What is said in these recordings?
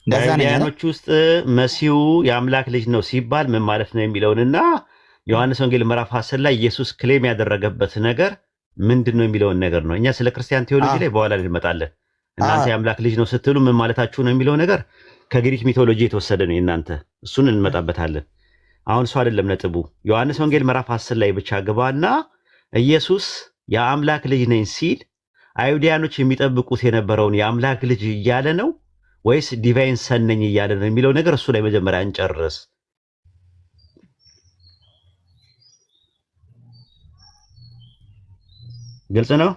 በአይሁዳውያኖች ውስጥ መሲሁ የአምላክ ልጅ ነው ሲባል ምን ማለት ነው የሚለውንና ዮሐንስ ወንጌል ምዕራፍ 10 ላይ ኢየሱስ ክሌም ያደረገበት ነገር ምንድን ነው የሚለውን ነገር ነው። እኛ ስለ ክርስቲያን ቴዎሎጂ ላይ በኋላ እንመጣለን። እናንተ የአምላክ ልጅ ነው ስትሉ ምን ማለታችሁ ነው የሚለው ነገር ከግሪክ ሚቶሎጂ የተወሰደ ነው እናንተ። እሱን እንመጣበታለን። አሁን እሱ አይደለም ነጥቡ። ዮሐንስ ወንጌል ምዕራፍ 10 ላይ ብቻ ግባና ኢየሱስ የአምላክ ልጅ ነኝ ሲል አይሁዳውያኖች የሚጠብቁት የነበረውን የአምላክ ልጅ እያለ ነው ወይስ ዲቫይን ሰን ነኝ እያለ ነው የሚለው ነገር እሱ ላይ መጀመሪያ እንጨርስ። ግልጽ ነው?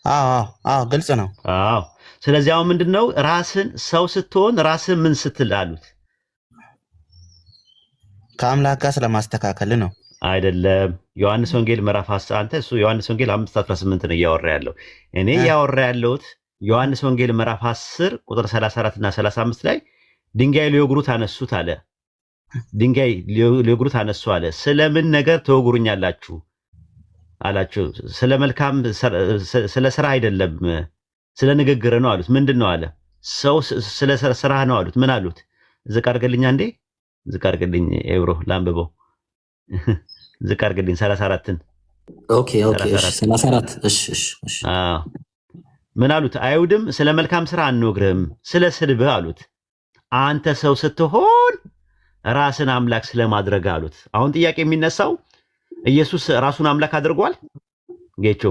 አዎ ግልጽ ነው። አዎ። ስለዚህ አሁን ምንድነው ራስን ሰው ስትሆን ራስን ምን ስትል አሉት? ከአምላክ ጋር ስለማስተካከል ነው። አይደለም። ዮሐንስ ወንጌል ምዕራፍ 10 አንተ እሱ ዮሐንስ ወንጌል 5:18 ነው እያወራ ያለው። እኔ እያወራ ያለሁት ዮሐንስ ወንጌል ምዕራፍ 10 ቁጥር 34 እና 35 ላይ ድንጋይ ሊወግሩት አነሱት አለ። ድንጋይ ሊወግሩት አነሱ አለ። ስለምን ነገር ተወግሩኛላችሁ አላቸው። ስለ መልካም ስለ ስራ አይደለም ስለ ንግግር ነው አሉት። ምንድን ነው አለ? ሰው ስለ ስራ ነው አሉት። ምን አሉት? ዝቅ አድርግልኝ አንዴ፣ ዝቅ አድርግልኝ ኤብሮ ላንብበው። ዝቅ አድርግልኝ 34ን። ኦኬ 34 እሺ። ምን አሉት? አይሁድም ስለ መልካም ስራ አንወግርህም ስለ ስድብህ አሉት። አንተ ሰው ስትሆን ራስን አምላክ ስለማድረግ አሉት። አሁን ጥያቄ የሚነሳው ኢየሱስ ራሱን አምላክ አድርጓል? ጌቾ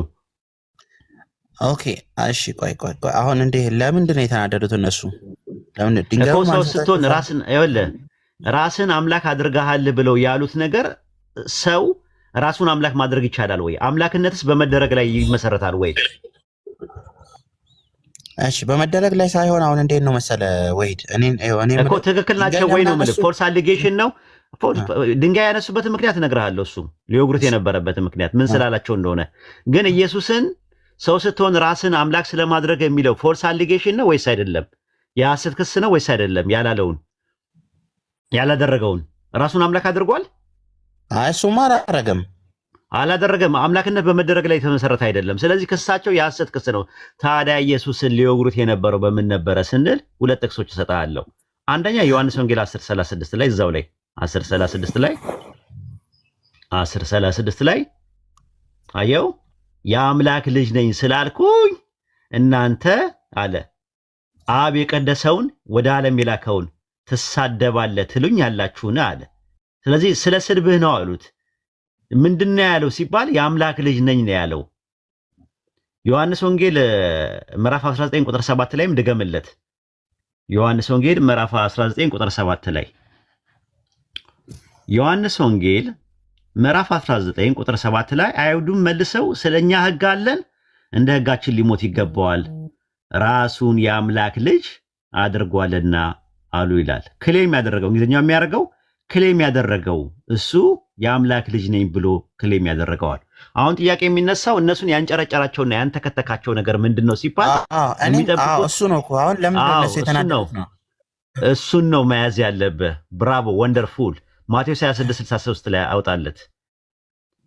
ኦኬ እሺ፣ ቆይ አሁን እንዴ ለምንድን ነው የተናደዱት እነሱ? ለምን ድንጋዩ ሰው ስትሆን ራስን አምላክ አድርጋሃል ብለው ያሉት ነገር ሰው ራሱን አምላክ ማድረግ ይቻላል ወይ? አምላክነትስ በመደረግ ላይ ይመሰረታል ወይ? እሺ በመደረግ ላይ ሳይሆን አሁን እንዴት ነው መሰለ ወይድ እኔ እኮ ትክክል ናቸው ወይ ነው ማለት ፎርስ አሊጌሽን ነው። ድንጋይ ያነሱበት ምክንያት እነግርሃለሁ። እሱ ሊወግሩት የነበረበት ምክንያት ምን ስላላቸው እንደሆነ። ግን ኢየሱስን ሰው ስትሆን ራስን አምላክ ስለማድረግ የሚለው ፎርስ አሊጌሽን ነው ወይስ አይደለም? የሐሰት ክስ ነው ወይስ አይደለም? ያላደረገውን ራሱን አምላክ አድርጓል? እሱማ አላደረገም። አምላክነት በመደረግ ላይ የተመሰረተ አይደለም። ስለዚህ ክሳቸው የሐሰት ክስ ነው። ታዲያ ኢየሱስን ሊወግሩት የነበረው በምን ነበረ ስንል ሁለት ጥቅሶች እሰጥሃለሁ። አንደኛ ዮሐንስ ወንጌል 10:36 ላይ እዛው ላይ 10:36 ላይ አየው የአምላክ ልጅ ነኝ ስላልኩኝ እናንተ አለ አብ የቀደሰውን ወደ ዓለም የላከውን ትሳደባለህ ትሉኝ ያላችሁን አለ። ስለዚህ ስለ ስድብህ ነው አሉት። ምንድነው ያለው ሲባል የአምላክ ልጅ ነኝ ነው ያለው። ዮሐንስ ወንጌል ምዕራፍ 19 ቁጥር 7 ላይም ድገምለት። ዮሐንስ ወንጌል ምዕራፍ 19 ቁጥር 7 ላይ ዮሐንስ ወንጌል ምዕራፍ 19 ቁጥር 7 ላይ አይሁድም መልሰው ስለኛ ሕግ አለን እንደ ሕጋችን ሊሞት ይገባዋል ራሱን የአምላክ ልጅ አድርጓልና አሉ ይላል። ክሌም ያደረገው እንግሊዝኛው የሚያደርገው ክሌም ያደረገው እሱ የአምላክ ልጅ ነኝ ብሎ ክሌም ያደረገዋል። አሁን ጥያቄ የሚነሳው እነሱን ያንጨረጨራቸውና ያንተከተካቸው ነገር ምንድነው ሲባል እሱ ነው እኮ አሁን ለምን እነሱ የተናደዱት ነው? እሱን ነው መያዝ ያለብህ። ብራቮ ወንደርፉል። ማቴዎስ 26:63 ላይ አውጣለት።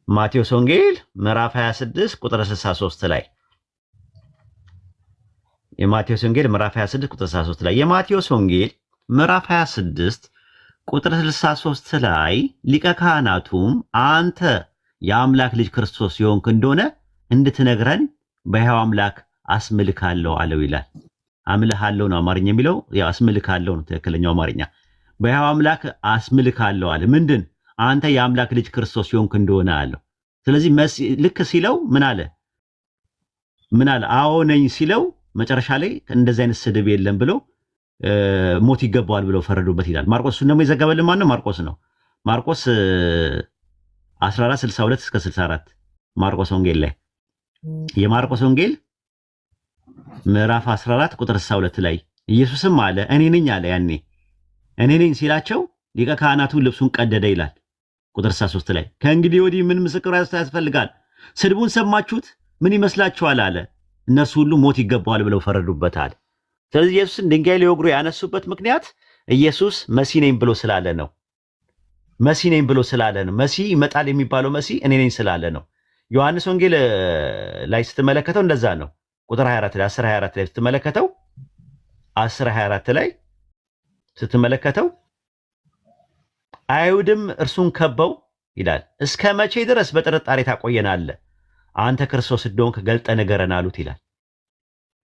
ማቴዎስ ወንጌል ምዕራፍ 26 ቁጥር 63 ላይ የማቴዎስ ወንጌል ምዕራፍ 26 ቁጥር 63 ላይ የማቴዎስ ወንጌል ምዕራፍ 26 ቁጥር 63 ላይ ሊቀ ካህናቱም አንተ የአምላክ ልጅ ክርስቶስ የሆንክ እንደሆነ እንድትነግረን በሕያው አምላክ አስምልካለሁ አለው ይላል። አምልሃለሁ ነው አማርኛ የሚለው፣ ያው አስምልካለሁ ነው ትክክለኛው አማርኛ። በሕያው አምላክ አስምልካለሁ አለ። ምንድን አንተ የአምላክ ልጅ ክርስቶስ የሆንክ እንደሆነ አለው። ስለዚህ ልክ ሲለው ምን አለ? አዎ ነኝ ሲለው መጨረሻ ላይ እንደዚህ አይነት ስድብ የለም ብሎ ሞት ይገባዋል ብለው ፈረዱበት ይላል። ማርቆስ እሱን ደግሞ የዘገበልን ማን ነው? ማርቆስ ነው። ማርቆስ 14:62 እስከ 64 ማርቆስ ወንጌል ላይ የማርቆስ ወንጌል ምዕራፍ 14 ቁጥር 62 ላይ ኢየሱስም አለ እኔ ነኝ አለ። ያኔ እኔ ነኝ ሲላቸው ሊቀ ካህናቱን ልብሱን ቀደደ ይላል። ቁጥር 63 ላይ ከእንግዲህ ወዲህ ምን ምስክር ያስፈልጋል? ስድቡን ሰማችሁት፣ ምን ይመስላችኋል አለ። እነሱ ሁሉ ሞት ይገባዋል ብለው ፈረዱበታል። ስለዚህ ኢየሱስን ድንጋይ ሊወግሩ ያነሱበት ምክንያት ኢየሱስ መሲህ ነኝ ብሎ ስላለ ነው። መሲህ ነኝ ብሎ ስላለ ነው። መሲህ ይመጣል የሚባለው መሲህ እኔ ነኝ ስላለ ነው። ዮሐንስ ወንጌል ላይ ስትመለከተው እንደዛ ነው። ቁጥር 24 ላይ 10:24 ላይ ስትመለከተው 10:24 ላይ ስትመለከተው አይሁድም እርሱን ከበው ይላል እስከ መቼ ድረስ በጥርጣሬ ታቆየናለህ? አንተ ክርስቶስ እንደሆንክ ገልጠ ንገረን አሉት ይላል።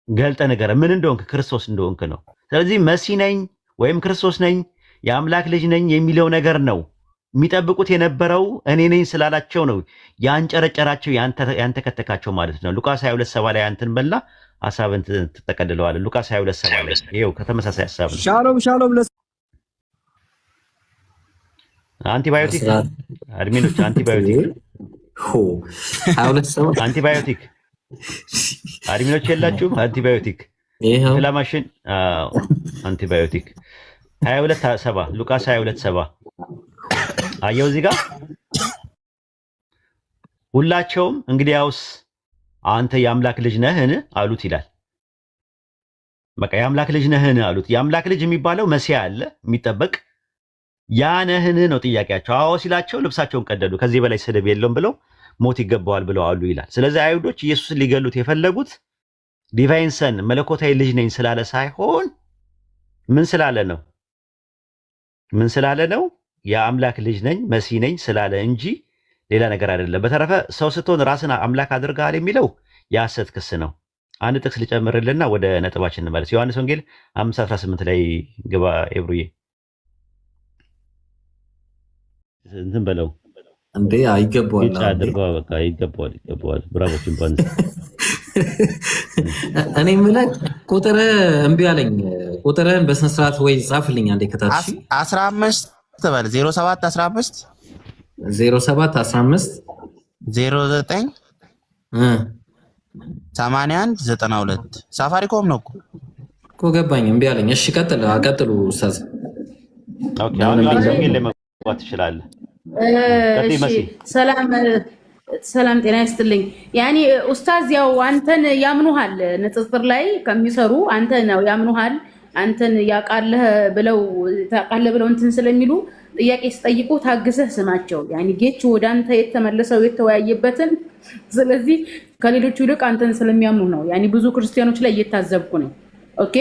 ገልጠ ንገረን ምን እንደሆንክ ክርስቶስ እንደሆንክ ነው። ስለዚህ መሲህ ነኝ ወይም ክርስቶስ ነኝ የአምላክ ልጅ ነኝ የሚለው ነገር ነው የሚጠብቁት የነበረው። እኔ ነኝ ስላላቸው ነው ያንጨረጨራቸው ያንተከተካቸው ማለት ነው። ሉቃስ 22:7 ላይ አንተን በላ ሐሳብን ትጠቀልለዋለህ። ሉቃስ 22:7 ላይ ይሄው ከተመሳሳይ ሐሳብ ነው። ሻሎም አንቲባዮቲክ አድሚኖች አንቲባዮቲክ አንቲባዮቲክ አድሚኖች የላችሁም? አንቲባዮቲክ ኢንፍላማሽን አንቲባዮቲክ 22:7 ሉቃስ 22:7 አየው እዚህ ጋር ሁላቸውም እንግዲያውስ አንተ የአምላክ ልጅ ነህን አሉት ይላል። በቃ የአምላክ ልጅ ነህን አሉት። የአምላክ ልጅ የሚባለው መሲህ አለ የሚጠበቅ ያ ነህን ነው ጥያቄያቸው። አዎ ሲላቸው ልብሳቸውን ቀደዱ። ከዚህ በላይ ስድብ የለውም ብለው ሞት ይገባዋል ብለው አሉ ይላል። ስለዚህ አይሁዶች ኢየሱስን ሊገሉት የፈለጉት ዲቫይን ሰን መለኮታዊ ልጅ ነኝ ስላለ ሳይሆን ምን ስላለ ነው? ምን ስላለ ነው? የአምላክ ልጅ ነኝ መሲህ ነኝ ስላለ እንጂ ሌላ ነገር አይደለም። በተረፈ ሰው ስትሆን ራስን አምላክ አድርገሃል የሚለው የሐሰት ክስ ነው። አንድ ጥቅስ ልጨምርልና ወደ ነጥባችን እንመለስ። ዮሐንስ ወንጌል 5:18 ላይ ግባ ኤብሩዬ እንትን በለው እንዴ አይገባዋል ይጫ አድርገው በቃ ይገባዋል ብራቮችን ባንድ እኔ የምልህ ቁጥር እምቢ አለኝ። ቁጥርን በስነ ስርዓት ወይ ጻፍልኝ አንዴ ከታች 15 ተባለ 07 15 07 15 09 81 92 ሳፋሪኮም ነው እኮ ገባኝ። እምቢ አለኝ። እሺ ቀጥሉ ኡስታዝ። ኦኬ አሁን ወንጌል ለመግባት ትችላለህ። ሰላም ጤና ይስጥልኝ። ያኔ ኡስታዝ ያው አንተን ያምኑሃል፣ ንጽጽር ላይ ከሚሰሩ አንተ ነው ያምኑሃል፣ አንተን ያቃለህ ብለው እንትን ስለሚሉ ጥያቄ ሲጠይቁ ታግሰህ ስማቸው። ያኔ ጌች ወደ አንተ የተመለሰው የተወያየበትን። ስለዚህ ከሌሎቹ ይልቅ አንተን ስለሚያምኑ ነው። ያኔ ብዙ ክርስቲያኖች ላይ እየታዘብኩ ነው። ኦኬ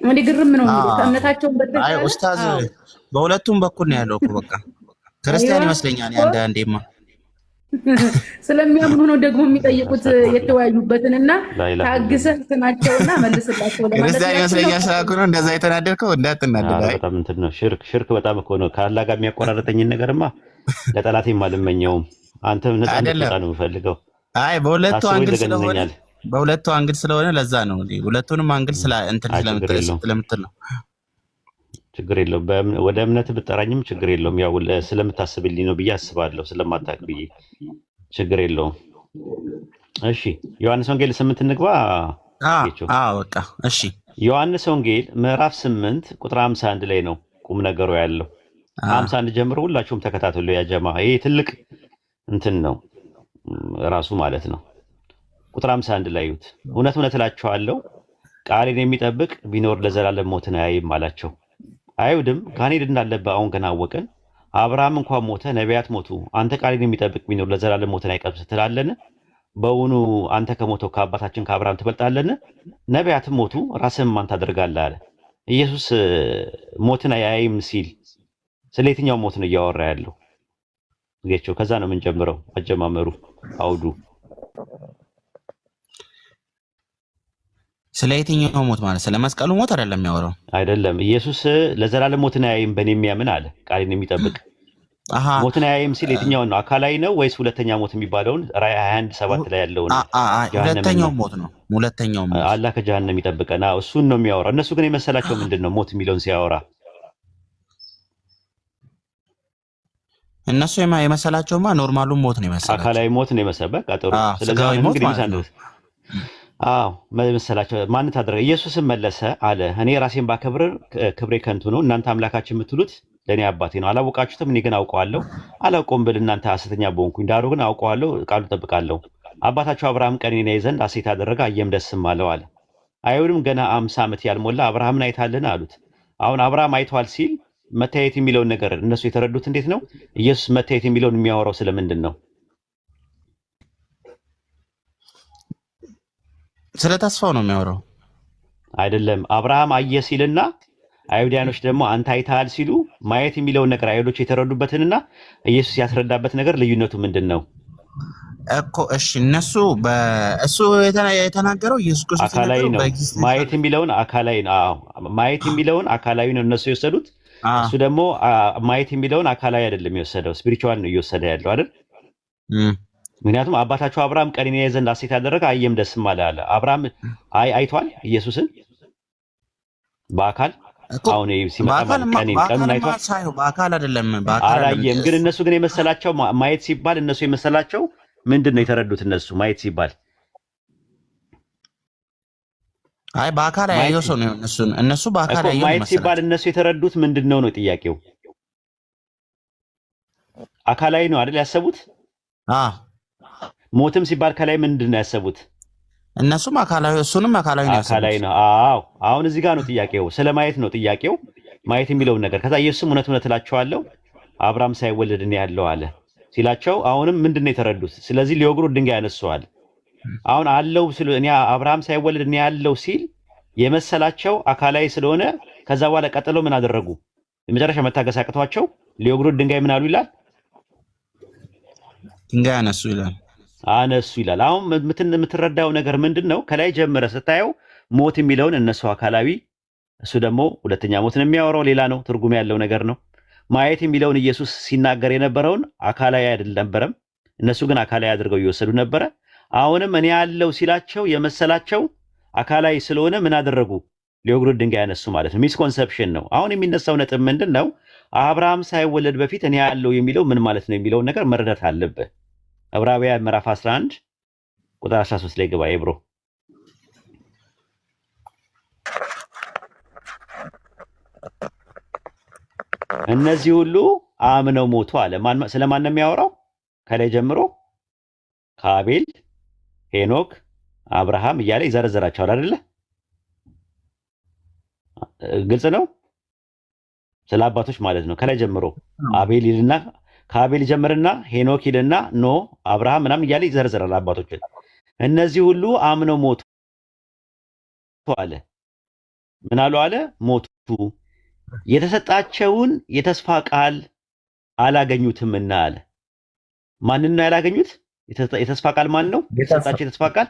እንዴ ግርም ነው እምነታቸውን በተካለ አይ ኡስታዝ በሁለቱም በኩል ነው ያለው እኮ በቃ ክርስቲያን ይመስለኛል። አንዴማ ስለሚያምኑ ነው ደግሞ የሚጠይቁት የተወያዩበትን እና ታግሰህ ስማቸውና መልስላቸው ለማለት ክርስቲያን ይመስለኛል። ሳይሆን ነው እንደዛ የተናደድከው እንዳትናደድ። በጣም እንትን ነው ሽርክ በጣም እኮ ነው። ከአላህ ጋር የሚያቆራረጠኝን ነገርማ ለጠላቴም አልመኘውም። አንተም ነፃ እንድትወጣ ነው የምፈልገው። አይ በሁለቱ አንግል ስለሆነ ለዛ ነው እንዴ ሁለቱንም አንግል እንትን ስለምትል ነው። ችግር የለውም። ወደ እምነት ብትጠራኝም ችግር የለውም። ያው ስለምታስብልኝ ነው ብዬ አስባለሁ። ስለማታውቅ ብዬ ችግር የለውም። እሺ ዮሐንስ ወንጌል 8 እንግባ። በቃ እሺ ዮሐንስ ወንጌል ምዕራፍ 8 ቁጥር 51 ላይ ነው ቁም ነገሩ ያለው። 51 ጀምሮ ሁላችሁም ተከታተሉ። ያ ጀማ ይሄ ትልቅ እንትን ነው ራሱ ማለት ነው። ቁጥር 51 ላይ ይዩት። እውነት እውነት እላችኋለሁ ቃሌን የሚጠብቅ ቢኖር ለዘላለም ሞትን አያይም አላቸው። አይሁድም ጋኔን እንዳለበት አሁን ገና አወቅን። አብርሃም እንኳን ሞተ፣ ነቢያት ሞቱ፣ አንተ ቃሌን የሚጠብቅ ቢኖር ለዘላለም ሞትን አይቀምስ ትላለህ? በውኑ አንተ ከሞተው ከአባታችን ከአብርሃም ትበልጣለህ? ነቢያትም ሞቱ፣ ራስህም ማን ታደርጋለህ አለ። ኢየሱስ ሞትን አያይም ሲል ስለ የትኛው ሞት ነው እያወራ ያለው? ጌቸው ከዛ ነው የምንጀምረው። አጀማመሩ አውዱ ስለ የትኛው ሞት ማለት ስለ መስቀሉ ሞት አይደለም የሚያወራው። አይደለም ኢየሱስ ለዘላለም ሞትን አያይም በእኔ የሚያምን አለ። ቃሌን የሚጠብቅ ሞትን አያይም ሲል የትኛው ነው? አካላዊ ነው ወይስ ሁለተኛ ሞት የሚባለውን ራዕይ 21:7 ላይ ያለውን? ሁለተኛው ሞት ነው። ሁለተኛው ሞት አላህ ከጀሃነም ይጠብቀና እሱን ነው የሚያወራው። እነሱ ግን የመሰላቸው ምንድነው ሞት የሚለውን ሲያወራ? እነሱ የመሰላቸውማ ኖርማሉን ሞት ነው የመሰላቸው። አካላዊ ሞት ነው የመሰለው። በቃ ጥሩ። ስለዚህ እንግዲህ መሰላቸው ማን ታደረገ? ኢየሱስም መለሰ አለ እኔ ራሴን ባከብር ክብሬ ከንቱ ነው። እናንተ አምላካችን የምትሉት ለእኔ አባቴ ነው። አላወቃችሁትም፣ እኔ ግን አውቀዋለሁ። አላውቀውም ብል እናንተ ሐሰተኛ በሆንኩኝ፣ ዳሩ ግን አውቀዋለሁ፣ ቃሉ እጠብቃለሁ። አባታችሁ አብርሃም ቀኔን ያይ ዘንድ ሐሴት አደረገ፣ አየም ደስም አለው አለ። አይሁድም ገና 50 ዓመት ያልሞላ አብርሃምን አይታልን አሉት። አሁን አብርሃም አይቷል ሲል መታየት የሚለውን ነገር እነሱ የተረዱት እንዴት ነው? ኢየሱስ መታየት የሚለውን የሚያወራው ስለምንድን ነው? ስለ ተስፋው ነው የሚያወራው። አይደለም አብርሃም አየ ሲልና አይሁዳኖች ደግሞ አንተ አይተሃል ሲሉ ማየት የሚለውን ነገር አይሁዶች የተረዱበትንና ኢየሱስ ያስረዳበት ነገር ልዩነቱ ምንድነው እኮ? እሺ እነሱ በእሱ የተናገረው ኢየሱስ ክርስቶስ አካላዊ ነው። ማየት የሚለውን አካላዊ ነው። አዎ ማየት የሚለውን አካላዊ ነው እነሱ የወሰዱት። እሱ ደግሞ ማየት የሚለውን አካላዊ አይደለም የወሰደው፣ ስፒሪቹዋል ነው እየወሰደ ያለው አይደል? ምክንያቱም አባታቸው አብርሃም ቀንን ያየ ዘንድ ሐሴት ያደረገ አየም ደስም አለ። አብርሃም አይቷል ኢየሱስን በአካል አሁን ሲመጣ ቀኑን አይቷል። በአካል አይደለም አላየም። ግን እነሱ ግን የመሰላቸው ማየት ሲባል እነሱ የመሰላቸው ምንድነው የተረዱት? እነሱ ማየት ሲባል አይ በአካል ያየው ሰው ነው እነሱ በአካል ያየው ማየት ሲባል እነሱ የተረዱት ምንድነው ነው ጥያቄው። አካላዊ ነው አይደል ያሰቡት? ሞትም ሲባል ከላይ ምንድነው ያሰቡት? እነሱም አካላዊ እሱንም አካላዊ ነው ያሰቡት። አካላዊ ነው። አዎ አሁን እዚህ ጋር ነው ጥያቄው፣ ስለ ማየት ነው ጥያቄው። ማየት የሚለውን ነገር ከዛ ኢየሱስም እውነት እላቸዋለሁ አብርሃም ሳይወለድ እኔ ያለው አለ ሲላቸው አሁንም ምንድነው የተረዱት? ስለዚህ ሊወግሩት ድንጋይ ያነሱዋል። አሁን አለው ስለ እኔ አብርሃም ሳይወለድ እኔ ያለው ሲል የመሰላቸው አካላዊ ስለሆነ ከዛ በኋላ ቀጥለው ምን አደረጉ? የመጨረሻ መታገስ አቅቷቸው ሊወግሩት ድንጋይ ምን አሉ ይላል? ድንጋይ አነሱ ይላል። አነሱ ይላል። አሁን የምትረዳው ነገር ምንድነው? ከላይ ጀምረ ስታየው ሞት የሚለውን እነሱ አካላዊ፣ እሱ ደግሞ ሁለተኛ ሞትን የሚያወራው ሌላ ነው፣ ትርጉም ያለው ነገር ነው። ማየት የሚለውን ኢየሱስ ሲናገር የነበረውን አካላዊ አይደለም፣ እነሱ ግን አካላዊ አድርገው እየወሰዱ ነበረ። አሁንም እኔ ያለው ሲላቸው የመሰላቸው አካላዊ ስለሆነ ምን አደረጉ? ሊወግሩት ድንጋይ ያነሱ ማለት ነው። ሚስኮንሰፕሽን ነው። አሁን የሚነሳው ነጥብ ምንድነው? አብርሃም ሳይወለድ በፊት እኔ ያለው የሚለው ምን ማለት ነው የሚለውን ነገር መረዳት አለብህ። ዕብራውያን ምዕራፍ 11 ቁጥር 13 ላይ ግባ ብሮ። እነዚህ ሁሉ አምነው ሞቱ አለ። ስለማን ነው የሚያወራው? ከላይ ጀምሮ ከአቤል፣ ሄኖክ፣ አብርሃም እያለ ይዘረዘራቸዋል አይደለ? ግልጽ ነው። ስለ አባቶች ማለት ነው። ከላይ ጀምሮ አቤል ይልና ከአቤል ጀምርና ሄኖክ ይልና ኖ አብርሃም ምናምን እያለ ይዘረዘራል አባቶችን። እነዚህ ሁሉ አምነው ሞቱ አለ። ምን አሉ አለ? ሞቱ። የተሰጣቸውን የተስፋ ቃል አላገኙትምና አለ። ማንን ነው ያላገኙት? የተስፋ ቃል ማን ነው የተሰጣቸው? የተስፋ ቃል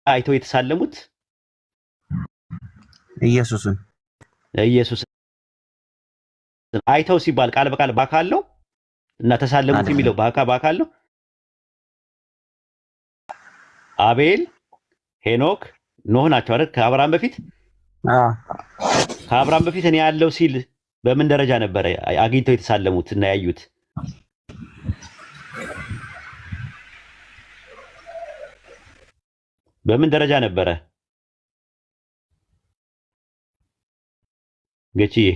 አይተው የተሳለሙት ኢየሱስን አይተው ሲባል ቃል በቃል በአካል ነው እና ተሳለሙት የሚለው በአካል ነው። አቤል፣ ሄኖክ፣ ኖህ ናቸው አይደል? ከአብርሃም በፊት ከአብርሃም በፊት እኔ ያለው ሲል በምን ደረጃ ነበረ አግኝተው የተሳለሙት እና ያዩት? በምን ደረጃ ነበረ? ገቺዬ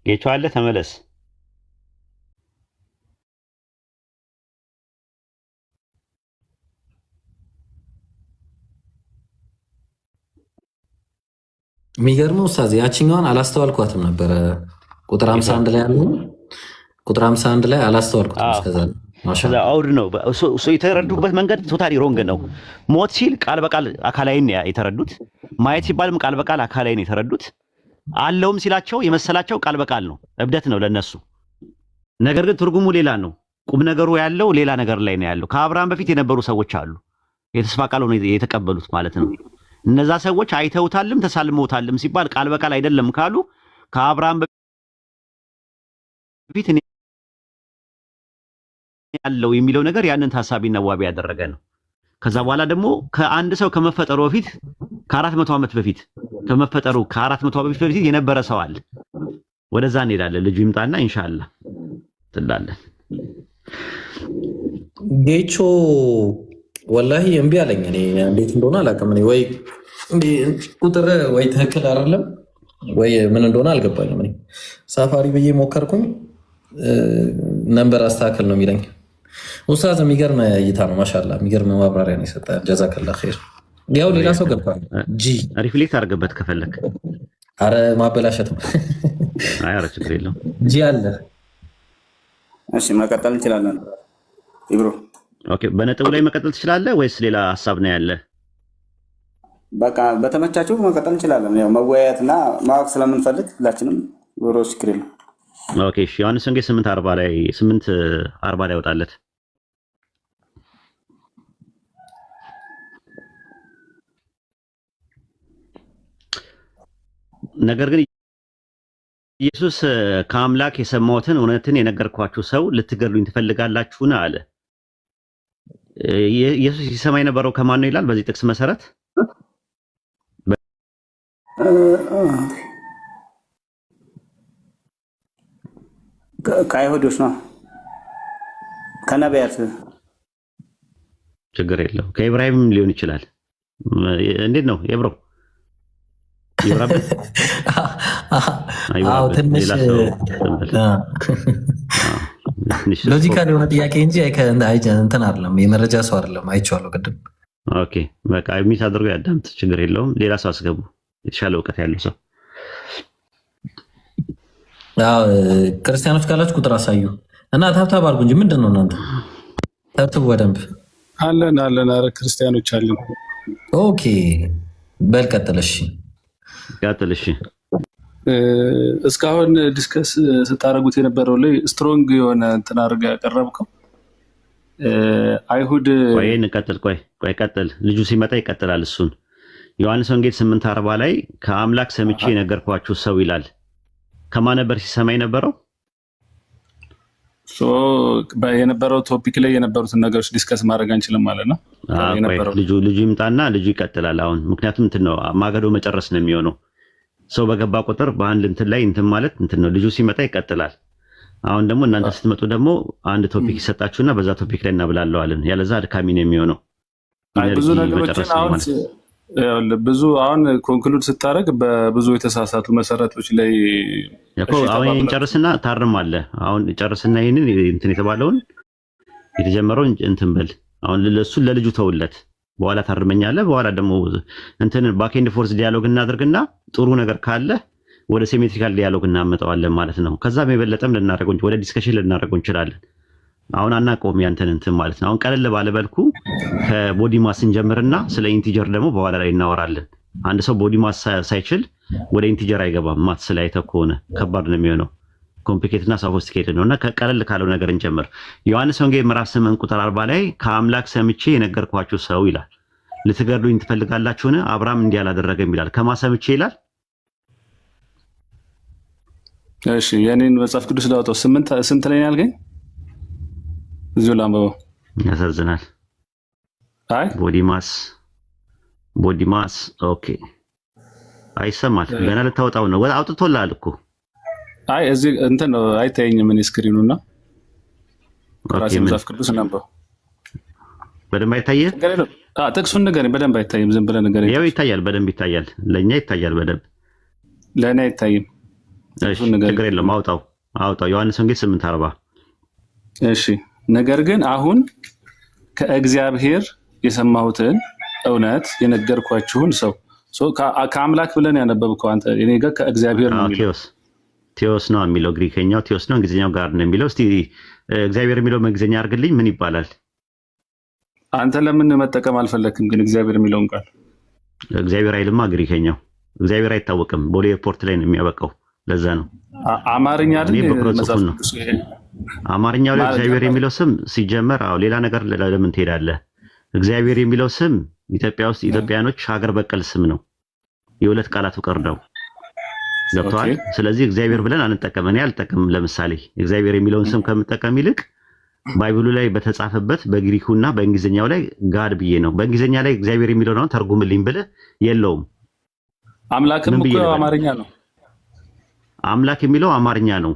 ጌቹ አለ ተመለስ። የሚገርመው ኡስታዝ ያቺኛዋን አላስተዋልኳትም ነበረ። ቁጥር 51 ላይ ያለው ቁጥር 51 ላይ አላስተዋልኳትም እስከዛ። ማሻአላ አውድ ነው እሱ የተረዱበት መንገድ ቶታሊ ሮንግ ነው። ሞት ሲል ቃል በቃል አካላይን የተረዱት፣ ማየት ሲባልም ቃል በቃል አካላይን የተረዱት፣ አለውም ሲላቸው የመሰላቸው ቃል በቃል ነው። እብደት ነው ለነሱ። ነገር ግን ትርጉሙ ሌላ ነው። ቁም ነገሩ ያለው ሌላ ነገር ላይ ነው ያለው። ከአብርሃም በፊት የነበሩ ሰዎች አሉ የተስፋ ቃል ሆነ የተቀበሉት ማለት ነው። እነዛ ሰዎች አይተውታልም ተሳልመውታልም ሲባል ቃል በቃል አይደለም ካሉ ከአብርሃም በፊት ያለው የሚለው ነገር ያንን ታሳቢና ዋቢ ያደረገ ነው። ከዛ በኋላ ደግሞ ከአንድ ሰው ከመፈጠሩ በፊት ከ400 ዓመት በፊት ከመፈጠሩ ከ400 ዓመት በፊት የነበረ ሰው አለ። ወደዛ እንሄዳለን። ልጁ ይምጣና ኢንሻአላህ ትላለን። ጌቾ ወላሂ እምቢ አለኝ። እኔ እንዴት እንደሆነ አላውቅም። እኔ ወይ ቁጥር ወይ ትክክል አይደለም ወይ ምን እንደሆነ አልገባኝም። እኔ ሳፋሪ ብዬ ሞከርኩኝ፣ ነምበር አስተካክል ነው የሚለኝ። ኡስታዝ የሚገርም እይታ ነው። ማሻአላህ የሚገርም ማብራሪያ ነው የሰጠህ። ጀዛከላህ ኸይር። ያው ሌላ ሰው ገብቷል። ጂ ሪፍሌክት አድርገበት ከፈለክ። አረ ማበላሸት ነው። አይ አረ ችግር የለውም። ጂ አለ። እሺ መቀጠል እንችላለን ኢብሮ። ኦኬ በነጥቡ ላይ መቀጠል ትችላለህ ወይስ ሌላ ሀሳብ ነው ያለ? በቃ በተመቻችሁ መቀጠል እንችላለን። ያው መወያየትና ማወቅ ስለምንፈልግ ሁላችንም ዞሮ ችግር የለም። ኦኬ እሺ ዮሐንስ ወንጌል 8:40 ላይ ወጣለት። ነገር ግን ኢየሱስ ከአምላክ የሰማሁትን እውነትን የነገርኳችሁ ሰው ልትገድሉኝ ትፈልጋላችሁን አለ። ኢየሱስ ሲሰማ የነበረው ከማን ነው ይላል? በዚህ ጥቅስ መሰረት ከአይሁዶች ነው፣ ከነቢያት። ችግር የለው ከኢብራሂም ሊሆን ይችላል። እንዴት ነው ኤብሮ? ትንሽ ሎጂካል የሆነ ጥያቄ እንጂ እንትን አይደለም። የመረጃ ሰው አይደለም። አይቼዋለሁ ቅድም። ኦኬ በቃ ሚስ አድርጎ ያዳምጥ። ችግር የለውም። ሌላ ሰው አስገቡ፣ የተሻለ እውቀት ያለው ሰው። ክርስቲያኖች ካላችሁ ቁጥር አሳዩ እና ታብታብ አድርጉ እንጂ ምንድን ነው እናንተ ታብታቡ በደንብ አለን። አረ ክርስቲያኖች አለን። ኦኬ በል ቀጥል። እሺ ቀጥል። እሺ እስካሁን ዲስከስ ስታደርጉት የነበረው ላይ ስትሮንግ የሆነ እንትን አድርገህ ያቀረብከው አይሁድ ቆይ እንቀጥል። ቆይ ቀጥል። ልጁ ሲመጣ ይቀጥላል። እሱን ዮሐንስ ወንጌል 8:40 ላይ ከአምላክ ሰምቼ የነገርኳችሁ ሰው ይላል። ከማን ነበር ሲሰማ የነበረው? የነበረው ቶፒክ ላይ የነበሩትን ነገሮች ዲስከስ ማድረግ አንችልም ማለት ነው። ልጁ ይምጣና ልጁ ይቀጥላል። አሁን ምክንያቱም እንትን ነው ማገዶ መጨረስ ነው የሚሆነው። ሰው በገባ ቁጥር በአንድ እንትን ላይ እንትን ማለት እንትን ነው። ልጁ ሲመጣ ይቀጥላል። አሁን ደግሞ እናንተ ስትመጡ ደግሞ አንድ ቶፒክ ይሰጣችሁና በዛ ቶፒክ ላይ እናብላለዋለን። ያለዛ አድካሚ ነው የሚሆነው። ብዙ ነገሮችን ብዙ አሁን ኮንክሉድ ስታደርግ በብዙ የተሳሳቱ መሰረቶች ላይ አሁን እንጨርስና ታርማለህ። አሁን ጨርስና ይሄንን እንትን የተባለውን የተጀመረውን እንትን በል። አሁን ለሱ ለልጁ ተውለት፣ በኋላ ታርመኛለህ። በኋላ ደግሞ እንትን ባክ ኤንድ ፎርስ ዲያሎግ እናድርግና ጥሩ ነገር ካለ ወደ ሴሜትሪካል ዲያሎግ እናመጣዋለን ማለት ነው። ከዛም የበለጠም ልናደርገው ወደ ዲስከሽን ልናደርገው እንችላለን። አሁን አናውቀውም ያንተን እንትን ማለት ነው። አሁን ቀለል ባለ መልኩ ከቦዲ ማስ እንጀምርና ስለ ኢንቲጀር ደግሞ በኋላ ላይ እናወራለን። አንድ ሰው ቦዲ ማስ ሳይችል ወደ ኢንቲጀር አይገባም። ማትስ ላይ ከሆነ ከባድ ነው የሚሆነው። ኮምፕሊኬትድ እና ሶፊስቲኬትድ ነውና ከቀለል ካለው ነገር እንጀምር። ዮሐንስ ወንጌል ምዕራፍ 8:40 ላይ ከአምላክ ሰምቼ የነገርኳችሁ ሰው ይላል። ልትገድሉኝ ትፈልጋላችሁን? አብርሃም እንዲህ አላደረገም ይላል። ከማን ሰምቼ ይላል? እሺ የኔን መጽሐፍ ቅዱስ ላውጣው። ስንት ላይ ያልገኝ እዚሁ ላንበበው። ያሳዝናል። አይ ቦዲ ማስ ኦኬ። አይሰማል። ገና ልታወጣው ነው። አውጥቶልሃል እኮ። አይ እዚህ እንትን ነው አይታየኝም። ምን ስክሪኑና ራሴ መጽሐፍ ቅዱስ እናንበው። በደንብ አይታየም። ጥቅሱን ንገረኝ። በደንብ አይታይም። ዝም ብለህ ንገረኝ። ያው ይታያል፣ በደንብ ይታያል። ለእኛ ይታያል በደንብ፣ ለእኔ አይታይም። ችግር የለም። አውጣው። ዮሐንስ ወንጌል 8:40 እሺ። ነገር ግን አሁን ከእግዚአብሔር የሰማሁትን እውነት የነገርኳችሁን ሰው ከአምላክ ብለን ያነበብከው አንተ። እኔ ጋር ከእግዚአብሔር ነው የሚለው ቴዎስ ነው የሚለው። ግሪከኛው ቴዎስ ነው፣ እንግሊዝኛው ጋር ነው የሚለው። እስቲ እግዚአብሔር የሚለው በእንግሊዝኛ አድርግልኝ። ምን ይባላል? አንተ ለምን መጠቀም አልፈለክም? ግን እግዚአብሔር የሚለውን ቃል እግዚአብሔር አይልማ። ግሪከኛው እግዚአብሔር አይታወቅም። ቦሌ ኤርፖርት ላይ ነው የሚያበቃው። ለዛ ነው አማርኛ አይደል? አማርኛው ላይ እግዚአብሔር የሚለው ስም ሲጀመር ሌላ ነገር ለምን ትሄዳለህ? እግዚአብሔር የሚለው ስም ኢትዮጵያ ውስጥ ኢትዮጵያኖች ሀገር በቀል ስም ነው። የሁለት ቃላት ፍቅር ነው። ገብቶሃል? ስለዚህ እግዚአብሔር ብለን አንጠቀም። እኔ አልጠቀምም። ለምሳሌ እግዚአብሔር የሚለውን ስም ከምጠቀም ይልቅ ባይብሉ ላይ በተጻፈበት በግሪኩና በእንግሊዝኛው ላይ ጋድ ብዬ ነው። በእንግሊዝኛ ላይ እግዚአብሔር የሚለው ነው ተርጉምልኝ ብለህ የለውም። አምላክም እኮ አማርኛ ነው። አምላክ የሚለው አማርኛ ነው።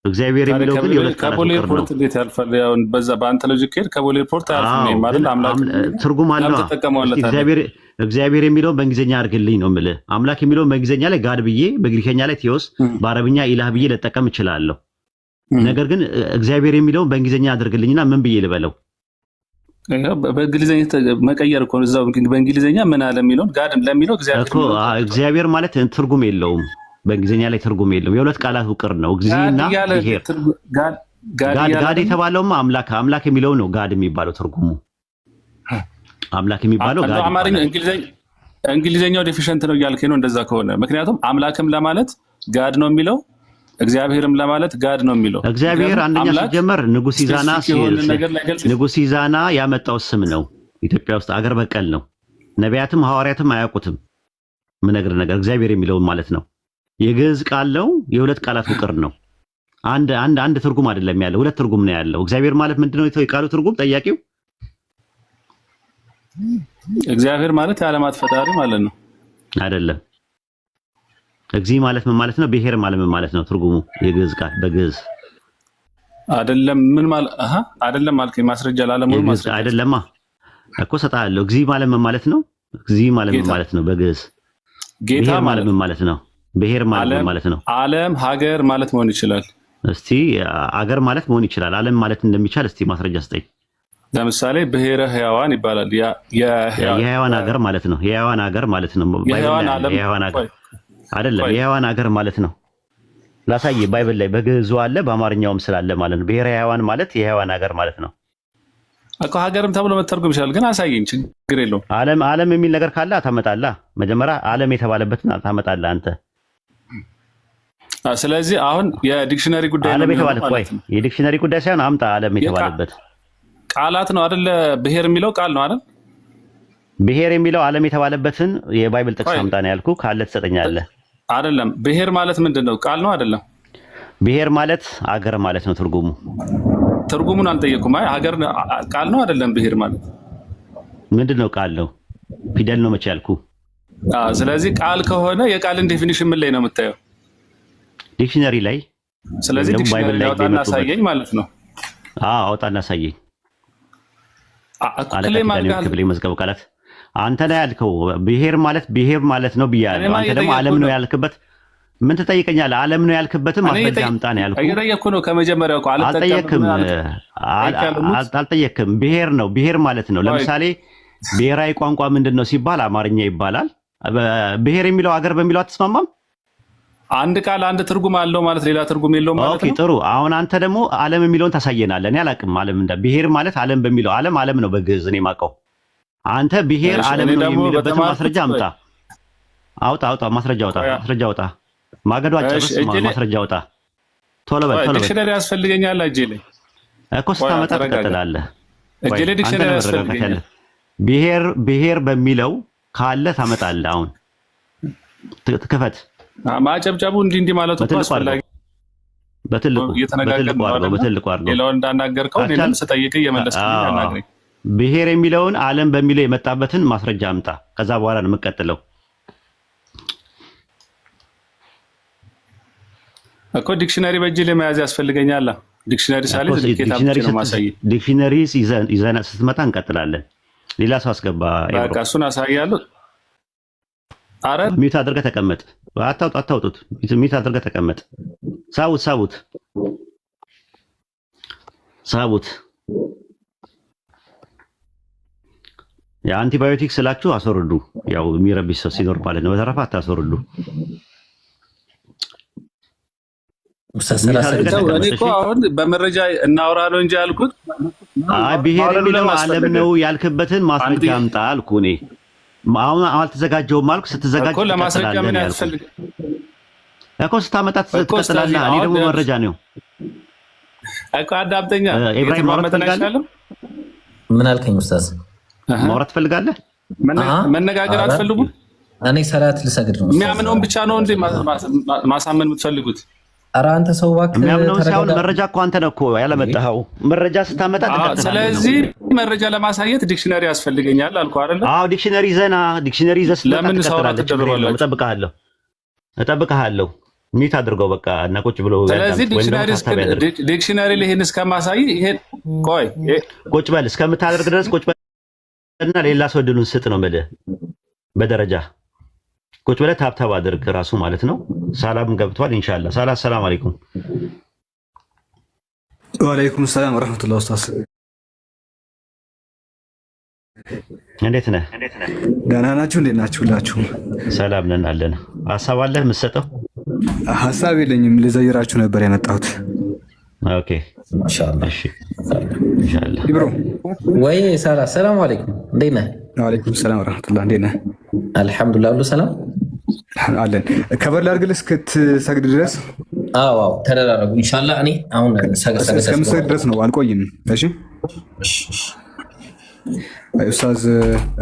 እግዚአብሔር የሚለው ግን የሁለት ቃላት ከቦሌ ኤርፖርት እንዴት ያልፋል? ያው በዛ በአንተ ሎጂክ ሄድ ከቦሌ ኤርፖርት አያልፍም ማለት አምላክ ትርጉም አለው። እግዚአብሔር የሚለው በእንግሊዝኛ አድርግልኝ ነው የምልህ። አምላክ የሚለው በእንግሊዝኛ ላይ ጋድ ብዬ፣ በግሪከኛ ላይ ቴዎስ፣ በአረብኛ ኢላህ ብዬ ልጠቀም እችላለሁ። ነገር ግን እግዚአብሔር የሚለው በእንግሊዝኛ አድርግልኝና ምን ብዬ ልበለው? በእንግሊዝኛ መቀየር እኮ እዛው በእንግሊዝኛ ምን አለ የሚለውን ጋድ ለሚለው እግዚአብሔር ማለት ትርጉም የለውም። በእንግሊዝኛ ላይ ትርጉም የለውም። የሁለት ቃላት ውቅር ነው። እግዚአብሔርና ብሔር ጋድ የተባለውማ አምላክ የሚለው ነው። ጋድ የሚባለው ትርጉሙ አምላክ የሚባለው ጋድ አማርኛ እንግሊዝኛው ዲፊሸንት ነው እያልከኝ ነው እንደዛ ከሆነ? ምክንያቱም አምላክም ለማለት ጋድ ነው የሚለው እግዚአብሔርም ለማለት ጋድ ነው የሚለው። እግዚአብሔር አንደኛ ሲጀመር ንጉሥ ይዛና ያመጣው ስም ነው። ኢትዮጵያ ውስጥ አገር በቀል ነው። ነቢያትም ሐዋርያትም አያውቁትም። ምነግር ነገር እግዚአብሔር የሚለውን ማለት ነው። የግዕዝ ቃል ነው። የሁለት ቃላት ውቅር ነው። አንድ ትርጉም አይደለም ያለው፣ ሁለት ትርጉም ነው ያለው። እግዚአብሔር ማለት ምንድነው የቃሉ ትርጉም? ጠያቂው እግዚአብሔር ማለት የዓለማት ፈጣሪ ማለት ነው አይደለም። እግዚ ማለት ምን ማለት ነው? ብሔር ማለት ምን ማለት ነው? ትርጉሙ የግዕዝ ቃል በግዕዝ አይደለም። ምን ማለት አይደለም አልከኝ። ማስረጃ ላለሙ ማስረጃ አይደለማ እኮ ሰጣለሁ። እግዚ ማለት ምን ማለት ነው? እግዚ ማለት ምን ማለት ነው? በግዕዝ ጌታ ማለት ምን ማለት ነው? ብሔር ማለት ምን ማለት ነው? ዓለም ሀገር ማለት መሆን ይችላል። እስቲ አገር ማለት መሆን ይችላል። ዓለም ማለት እንደሚቻል እስቲ ማስረጃ ስጠኝ። ለምሳሌ ብሔረ ሕያዋን ይባላል። የሕያዋን ሀገር ማለት ነው። የሕያዋን ሀገር ማለት ነው። የሕያዋን ሀገር አይደለም። የሕያዋን ሀገር ማለት ነው። ላሳይ። ባይብል ላይ በግዕዙ አለ፣ በአማርኛውም ስላለ ማለት ነው። ብሔረ ሕያዋን ማለት የሕያዋን ሀገር ማለት ነው እኮ። ሀገርም ተብሎ መተርጎም ይችላል፣ ግን አሳየኝ። ችግር የለውም። ዓለም የሚል ነገር ካለ ታመጣለህ። መጀመሪያ ዓለም የተባለበትን ታመጣለህ አንተ። ስለዚህ አሁን የዲክሽነሪ ጉዳይ ዓለም የተባለ ቆይ፣ የዲክሽነሪ ጉዳይ ሳይሆን አምጣ። ዓለም የተባለበት ቃላት ነው አይደል? ብሔር የሚለው ቃል ነው አይደል? ብሔር የሚለው ዓለም የተባለበትን የባይብል ጥቅስ አምጣ ነው ያልኩህ። ካለ ትሰጠኛለህ። አይደለም። ብሔር ማለት ምንድን ነው? ቃል ነው አይደለም? ብሔር ማለት አገር ማለት ነው። ትርጉሙን አልጠየኩም። አይ ሀገር ቃል ነው አይደለም? ብሔር ማለት ምንድን ነው? ቃል ነው። ፊደል ነው መቼ ያልኩህ? ስለዚህ ቃል ከሆነ የቃልን ዴፊኒሽን ምን ላይ ነው የምታየው? ዲክሽነሪ ላይ። ስለዚህ ዲክሽነሪ ላይ አውጣና አሳየኝ ማለት ነው። አውጣና አሳየኝ። ክፍሌ መዝገቡ ቃላት አንተ ላይ ያልከው ብሔር ማለት ነው ብያለሁ። አንተ ደግሞ ዓለም ነው ያልክበት። ምን ትጠይቀኛለህ? ዓለም ነው ያልክበትም ማስረጃ አምጣ ነው ያልኩህ። እየጠየቅኩ ነው ከመጀመሪያው እኮ። አልጠየቅም። ብሔር ነው። ብሔር ማለት ነው። ለምሳሌ ብሔራዊ ቋንቋ ምንድን ነው ሲባል አማርኛ ይባላል። ብሔር የሚለው አገር በሚለው አትስማማም? አንድ ቃል አንድ ትርጉም አለው ማለት ሌላ ትርጉም የለውም ማለት ነው። ጥሩ። አሁን አንተ ደግሞ ዓለም የሚለውን ታሳየናለህ። እኔ አላውቅም። ዓለም ብሔር ማለት ዓለም በሚለው ዓለም ነው በግዕዝ እኔ የማውቀው። አንተ ብሔር ዓለም ነው የሚልበት ማስረጃ አምጣ። አውጣ። ማስረጃ አውጣ። ማገዶ አጨርስ። ማስረጃ አውጣ። ቶሎ በል። ዲክሽነሪ ያስፈልገኛል እጄ ላይ እኮ። ስታመጣ ትቀጥላለህ። እጄ ላይ ዲክሽነሪ ያስፈልገኛል። ብሔር በሚለው ካለ ታመጣለህ። አሁን ክፈት። ማጨብጨቡ እንዲህ ማለቱ አስፈላጊ በትልቁ አድርገው ሌላውን እንዳናገርከው እኔንም ስጠይቅ እየመለስክልኝ አናግረኝ። ብሔር የሚለውን ዓለም በሚለው የመጣበትን ማስረጃ አምጣ። ከዛ በኋላ ነው የምቀጥለው እኮ። ዲክሽነሪ በእጅ ላይ መያዝ ያስፈልገኛል። ዲክሽነሪ ሳይዝ ዲክሽነሪ ይዘና ስትመጣ እንቀጥላለን። ሌላ ሰው አስገባ። በቃ እሱን አሳያለሁ። አረ ሚውት አድርገህ ተቀመጥ። አታውጡት። ሚውት አድርገህ ተቀመጥ። ሳቡት። የአንቲባዮቲክ ስላችሁ አስወርዱ። ያው የሚረብሽ ሰው ሲኖር ማለት ነው። በተረፈ አታስወርዱ። እኔ እኮ አሁን በመረጃ እናውራ ነው እንጂ ያልኩት። ብሔር የሚለው ዓለም ነው ያልክበትን ማስረጃ አምጣ አልኩህ እኔ። አሁን አልተዘጋጀውም አልኩ። ስትዘጋጅ እኮ ለማስረጃ ምን ያስፈልግ እኮ ስታመጣ ትቀጥላለህ። እኔ ደግሞ መረጃ ነው እኮ አዳምጠኛ። ኢብራሂም ማውራት ትፈልጋለህ? ምን አልከኝ ኡስታዝ? ማውራት ትፈልጋለህ? መነጋገር አትፈልጉም? እኔ ሰላት ልሰግድ ነው። የሚያምነውን ብቻ ነው እንዴ ማሳመን የምትፈልጉት? ኧረ አንተ ሰው እባክህ የሚያምነውን ሳይሆን መረጃ እኮ አንተ ነህ እኮ ያለመጣኸው። መረጃ ስታመጣ ትቀጥላለህ። ስለዚህ መረጃ ለማሳየት ዲክሽነሪ ያስፈልገኛል አልኩህ አይደል? አዎ ዲክሽነሪ ይዘህ ስትመጣ ትቀጥላለህ። እጠብቅሃለሁ። ሚት አድርገው በቃ እና ቁጭ ብሎ። ስለዚህ ዲክሽነሪ ይሄን እስከማሳይ ይሄን ቆይ ቁጭ በል እስከምታደርግ ድረስ ቁጭ በልና ሌላ ሰው እድሉን ስጥ ነው የምልህ። በደረጃ ቁጭ ብለህ ታብታብ አድርግ ራሱ ማለት ነው። ሰላም ገብቷል ኢንሻአላህ። ሰላም አለይኩም። ወአለይኩም ሰላም ወራህመቱላሂ ወበረካቱህ። እንዴት ነህ? ደህና ናችሁ? እንዴት ናችሁ? ሁላችሁም ሰላም ነን አለን። ሀሳብ አለህ የምትሰጠው? ሀሳብ የለኝም፣ ልዘይራችሁ ነበር የመጣሁት። ኦኬ ኢንሻአላህ። እሺ ኢንሻአላህ። ኢብሮ ወይ ሰላም አለይኩም፣ እንዴት ነህ? ወአለይኩም ሰላም ወራህመቱላህ። እንዴት ነህ? አልሐምዱሊላህ ሁሉ ሰላም አለን። ከበር ላድርግልህ እስክትሰግድ ድረስ? አዎ ተደራረጉ ኢንሻአላህ። እኔ አሁን እስከምሰግድ ድረስ ነው፣ አልቆይም። እሺ ኡስታዝ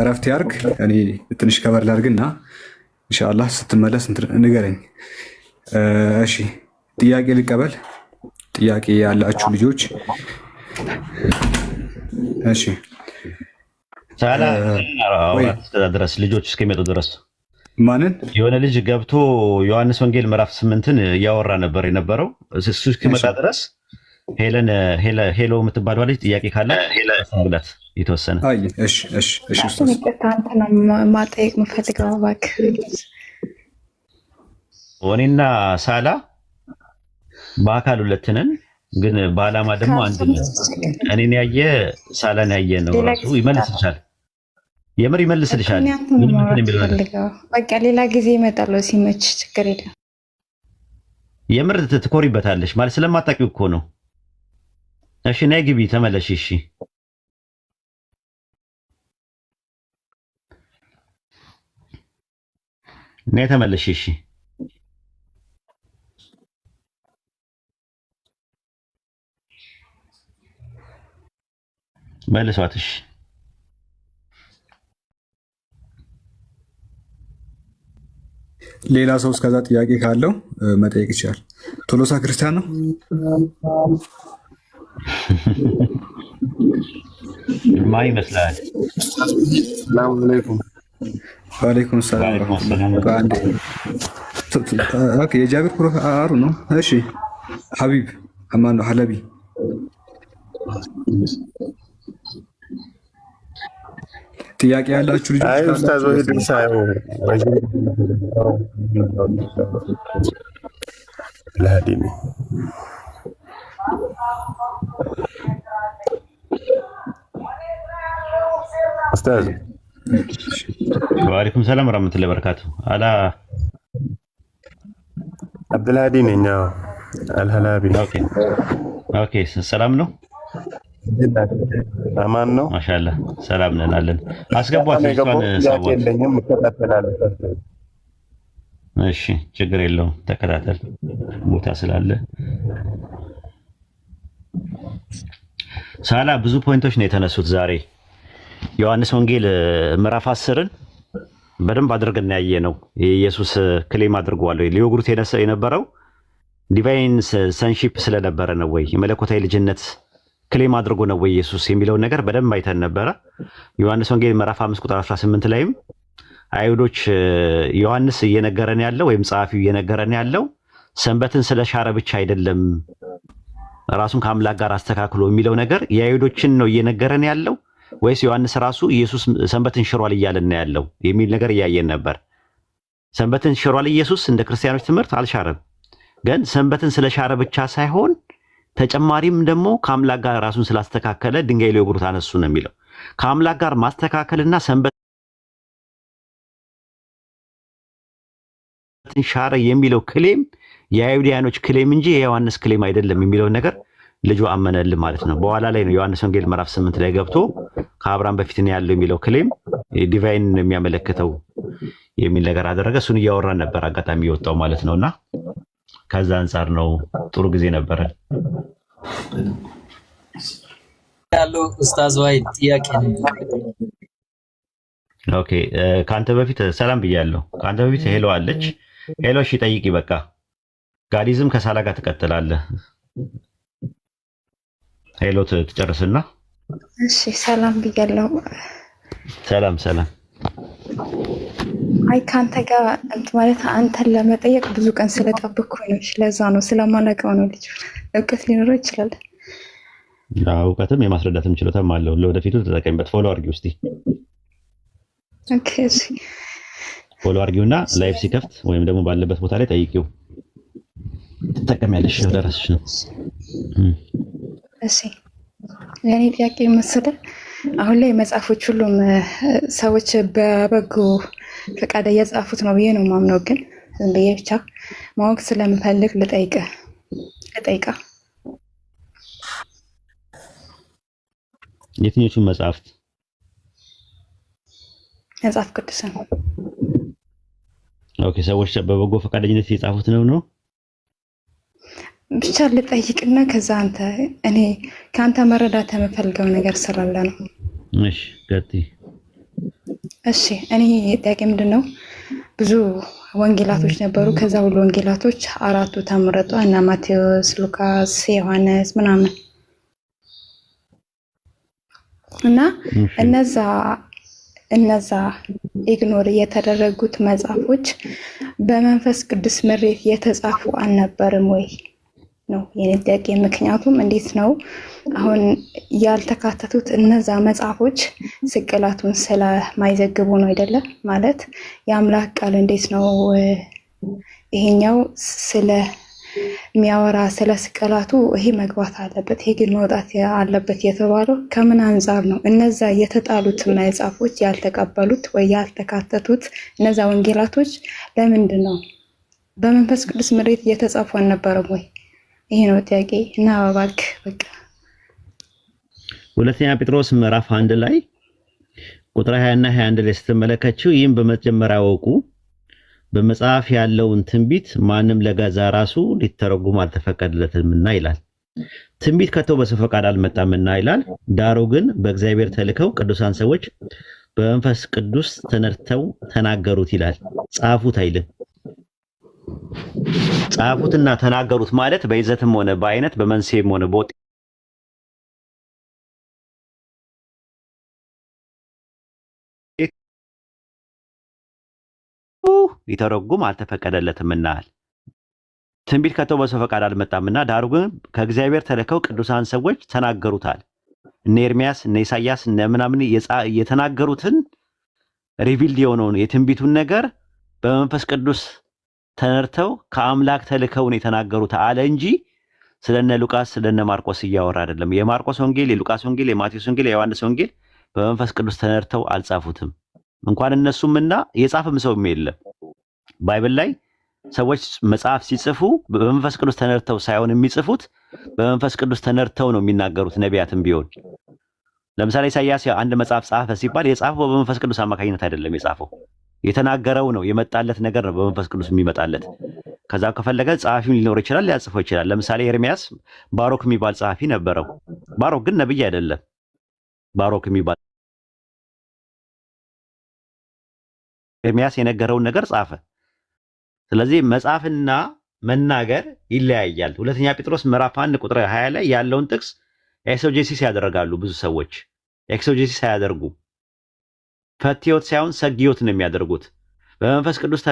እረፍት ያርግ። እኔ ትንሽ ከበር ላድርግና ኢንሻአላህ ስትመለስ ንገረኝ። እሺ ጥያቄ ልቀበል። ጥያቄ ያላችሁ ልጆች እሺ። ድረስ ልጆች እስከሚመጡ ድረስ ማንን የሆነ ልጅ ገብቶ ዮሐንስ ወንጌል ምዕራፍ 8ን እያወራ ነበር የነበረው። እሱ እስኪመጣ ድረስ ሄሎ የምትባለው ልጅ ጥያቄ ካለ ብላት የተወሰነ። እሺ አንተና ማጠየቅ የምፈልገው እባክህ። እኔና ሳላ በአካል ሁለት ነን፣ ግን በዓላማ ደግሞ አንድ ነን። እኔን ያየ ሳላን ያየ ነው ራሱ ይመልስልሻል። የምር ይመልስልሻል። በቃ ሌላ ጊዜ እመጣለሁ ሲመች፣ ችግር የለም። የምር ትኮሪበታለሽ ማለት ስለማታውቂው እኮ ነው። እሺ ነይ ግቢ ተመለሽ። እሺ ነይ ተመለሽ። እሺ መልሷት። እሺ ሌላ ሰው እስከዛ ጥያቄ ካለው መጠየቅ ይችላል። ቶሎሳ ክርስቲያን ነው? ማ ይመስላል? ሰላም አለይኩም። ወአለይኩም ሰላም። ኦኬ የጃቢር ፕሮፍ አሩ ነው። እሺ ሀቢብ አማን ነው ሐለቢ። ጥያቄ ያላችሁ ልጆች አይ ኡስታዝ ወሂድ ሳይው ለሃዲኒ ኡስታዝ ወአለይኩም ሰላም ወራህመቱላሂ ወበረካቱ። አላ አብዱልሃዲ ነኝ። አልሐላቢ። ኦኬ ሰላም ነው? አማን ነው? ማሻአላህ ሰላም ነን አለን። አስገቧት ልጅቷን ሰዋት። የለኝም እከታተላለሁ። እሺ ችግር የለውም ተከታተል፣ ቦታ ስላለ። ሳላ ብዙ ፖይንቶች ነው የተነሱት ዛሬ። ዮሐንስ ወንጌል ምዕራፍ 10ን በደንብ አድርገን ያየ ነው። ኢየሱስ ክሌም አድርጓል ወይ ሊወግሩት የነበረው ዲቫይን ሰንሺፕ ስለነበረ ነው ወይ የመለኮታዊ ልጅነት ክሌም አድርጎ ነው ወይ ኢየሱስ የሚለውን ነገር በደንብ አይተን ነበረ። ዮሐንስ ወንጌል ምዕራፍ 5 ቁጥር 18 ላይም አይሁዶች ዮሐንስ እየነገረን ያለው ወይም ጸሐፊው እየነገረን ያለው ሰንበትን ስለሻረ ብቻ አይደለም ራሱን ከአምላክ ጋር አስተካክሎ የሚለው ነገር የአይሁዶችን ነው እየነገረን ያለው ወይስ ዮሐንስ ራሱ ኢየሱስ ሰንበትን ሽሯል እያለን ያለው የሚል ነገር እያየን ነበር። ሰንበትን ሽሯል ኢየሱስ እንደ ክርስቲያኖች ትምህርት አልሻረም። ግን ሰንበትን ስለሻረ ብቻ ሳይሆን ተጨማሪም ደግሞ ከአምላክ ጋር ራሱን ስላስተካከለ ድንጋይ ሊወግሩት አነሱ ነው የሚለው። ከአምላክ ጋር ማስተካከልና ሰንበትን ሻረ የሚለው ክሌም የአይሁዳኖች ክሌም እንጂ የዮሐንስ ክሌም አይደለም የሚለውን ነገር ልጁ አመነል ማለት ነው። በኋላ ላይ ነው ዮሐንስ ወንጌል ምዕራፍ 8 ላይ ገብቶ ከአብርሃም በፊት ነው ያለው የሚለው ክሌም ዲቫይን የሚያመለክተው የሚል ነገር አደረገ። እሱን እያወራን ነበር አጋጣሚ የወጣው ማለት ነውና ከዛ አንፃር ነው ጥሩ ጊዜ ነበረ ያለው ኡስታዝ ዋይ ጥያቄ ነው። ኦኬ ካንተ በፊት ሰላም ብያለሁ። ካንተ በፊት ሄሎ አለች። ሄሎ እሺ ጠይቂ። በቃ ጋዲዝም ከሳላ ጋር ትቀጥላለህ። ሄሎ ትጨርስና እሺ ሰላም ብያለሁ። ሰላም አይ ካንተ ጋር ማለት አንተን ለመጠየቅ ብዙ ቀን ስለጠበቅኩ ነው። ለዛ ነው ስለማላውቀው ነው። ልጅ እውቀት ሊኖረው ይችላል። እውቀትም የማስረዳትም ችሎታም አለው። ለወደፊቱ ተጠቀሚበት። ፎሎ አድርጊው እስቲ። ኦኬ እሺ ፎሎ አድርጊውና ላይቭ ሲከፍት ወይም ደግሞ ባለበት ቦታ ላይ ጠይቂው። ትጠቀሚያለሽ። ለራስሽ ነው። እሺ የኔ ጥያቄ መሰለህ አሁን ላይ መጽሐፎች ሁሉም ሰዎች በበጎ ፈቃድ እየጻፉት ነው ብዬ ነው ማምነው። ግን ዝም ብዬ ብቻ ማወቅ ስለምፈልግ ልጠይቃ የትኞቹን መጽሐፍት? መጽሐፍ ቅዱስ ነው። ኦኬ፣ ሰዎች በበጎ ፈቃደኝነት የጻፉት ነው ብቻ ልጠይቅና ከዛ እኔ ከአንተ መረዳት የምፈልገው ነገር ስላለ ነው። እሺ ቀጥይ። እሺ እኔ ጥያቄ ምንድን ነው? ብዙ ወንጌላቶች ነበሩ። ከዛ ሁሉ ወንጌላቶች 4ቱ ተመረጡ እና ማቴዎስ፣ ሉቃስ፣ ዮሐንስ ምናምን እና እነዛ ኢግኖር የተደረጉት መጽሐፎች በመንፈስ ቅዱስ ምሬት የተጻፉ አልነበርም ወይ ነው የኔ ጥያቄ። ምክንያቱም እንዴት ነው አሁን ያልተካተቱት? እነዛ መጽሐፎች ስቅላቱን ስለማይዘግቡ ነው አይደለም? ማለት የአምላክ ቃል እንዴት ነው ይሄኛው ስለሚያወራ ስለ ስቅላቱ ይሄ መግባት አለበት፣ ይሄ ግን መውጣት አለበት የተባለው ከምን አንጻር ነው? እነዛ የተጣሉት መጽሐፎች ያልተቀበሉት ወይ ያልተካተቱት እነዛ ወንጌላቶች ለምንድን ነው? በመንፈስ ቅዱስ ምሬት እየተጻፉ አልነበረም ወይ? ይሄ ነው ጥያቄ። እና እባክህ በቃ ሁለተኛ ጴጥሮስ ምዕራፍ 1 ላይ ቁጥር 20 እና 21 ላይ ስትመለከቱ ይህም በመጀመሪያ አወቁ፣ በመጽሐፍ ያለውን ትንቢት ማንም ለገዛ ራሱ ሊተረጉም አልተፈቀደለትምና ይላል። ትንቢት ከቶ በሰው ፈቃድ አልመጣምና ይላል። ዳሩ ግን በእግዚአብሔር ተልከው ቅዱሳን ሰዎች በመንፈስ ቅዱስ ተነድተው ተናገሩት ይላል። ጻፉት አይልም። ጻፉትና ተናገሩት ማለት በይዘትም ሆነ በአይነት በመንስኤም ሆነ በውጤት ሊተረጉም አልተፈቀደለትምና ትንቢት ከቶ በሰው ፈቃድ አልመጣምና ዳሩ ግን ከእግዚአብሔር ተልከው ቅዱሳን ሰዎች ተናገሩታል። እነ ኤርሚያስ እነ ኢሳያስ እነ ምናምን የተናገሩትን ሪቪልድ የሆነውን የትንቢቱን ነገር በመንፈስ ቅዱስ ተነርተው ከአምላክ ተልከውን የተናገሩት አለ እንጂ ስለነ ሉቃስ ስለነ ማርቆስ እያወራ አይደለም። የማርቆስ ወንጌል፣ የሉቃስ ወንጌል፣ የማቴዎስ ወንጌል፣ የዮሐንስ ወንጌል በመንፈስ ቅዱስ ተነርተው አልጻፉትም። እንኳን እነሱምና የጻፈም ሰውም የለም። ባይብል ላይ ሰዎች መጽሐፍ ሲጽፉ በመንፈስ ቅዱስ ተነርተው ሳይሆን የሚጽፉት በመንፈስ ቅዱስ ተነርተው ነው የሚናገሩት። ነቢያትም ቢሆን ለምሳሌ ኢሳያስ አንድ መጽሐፍ ጻፈ ሲባል የጻፈው በመንፈስ ቅዱስ አማካኝነት አይደለም። የጻፈው የተናገረው ነው፣ የመጣለት ነገር ነው በመንፈስ ቅዱስ የሚመጣለት። ከዛ ከፈለገ ጸሐፊው ሊኖር ይችላል፣ ሊያጽፈው ይችላል። ለምሳሌ ኤርሚያስ ባሮክ የሚባል ጸሐፊ ነበረው። ባሮክ ግን ነብይ አይደለም። ባሮክ የሚባል ኤርሚያስ የነገረውን ነገር ጻፈ። ስለዚህ መጽሐፍና መናገር ይለያያል። ሁለተኛ ጴጥሮስ ምዕራፍ 1 ቁጥር 20 ላይ ያለውን ጥቅስ ኤክሶጄሲስ ያደርጋሉ ብዙ ሰዎች። ኤክሶጄሲስ አያደርጉ፣ ፈትዮት ሳይሆን ሰግዮት ነው የሚያደርጉት። በመንፈስ ቅዱስ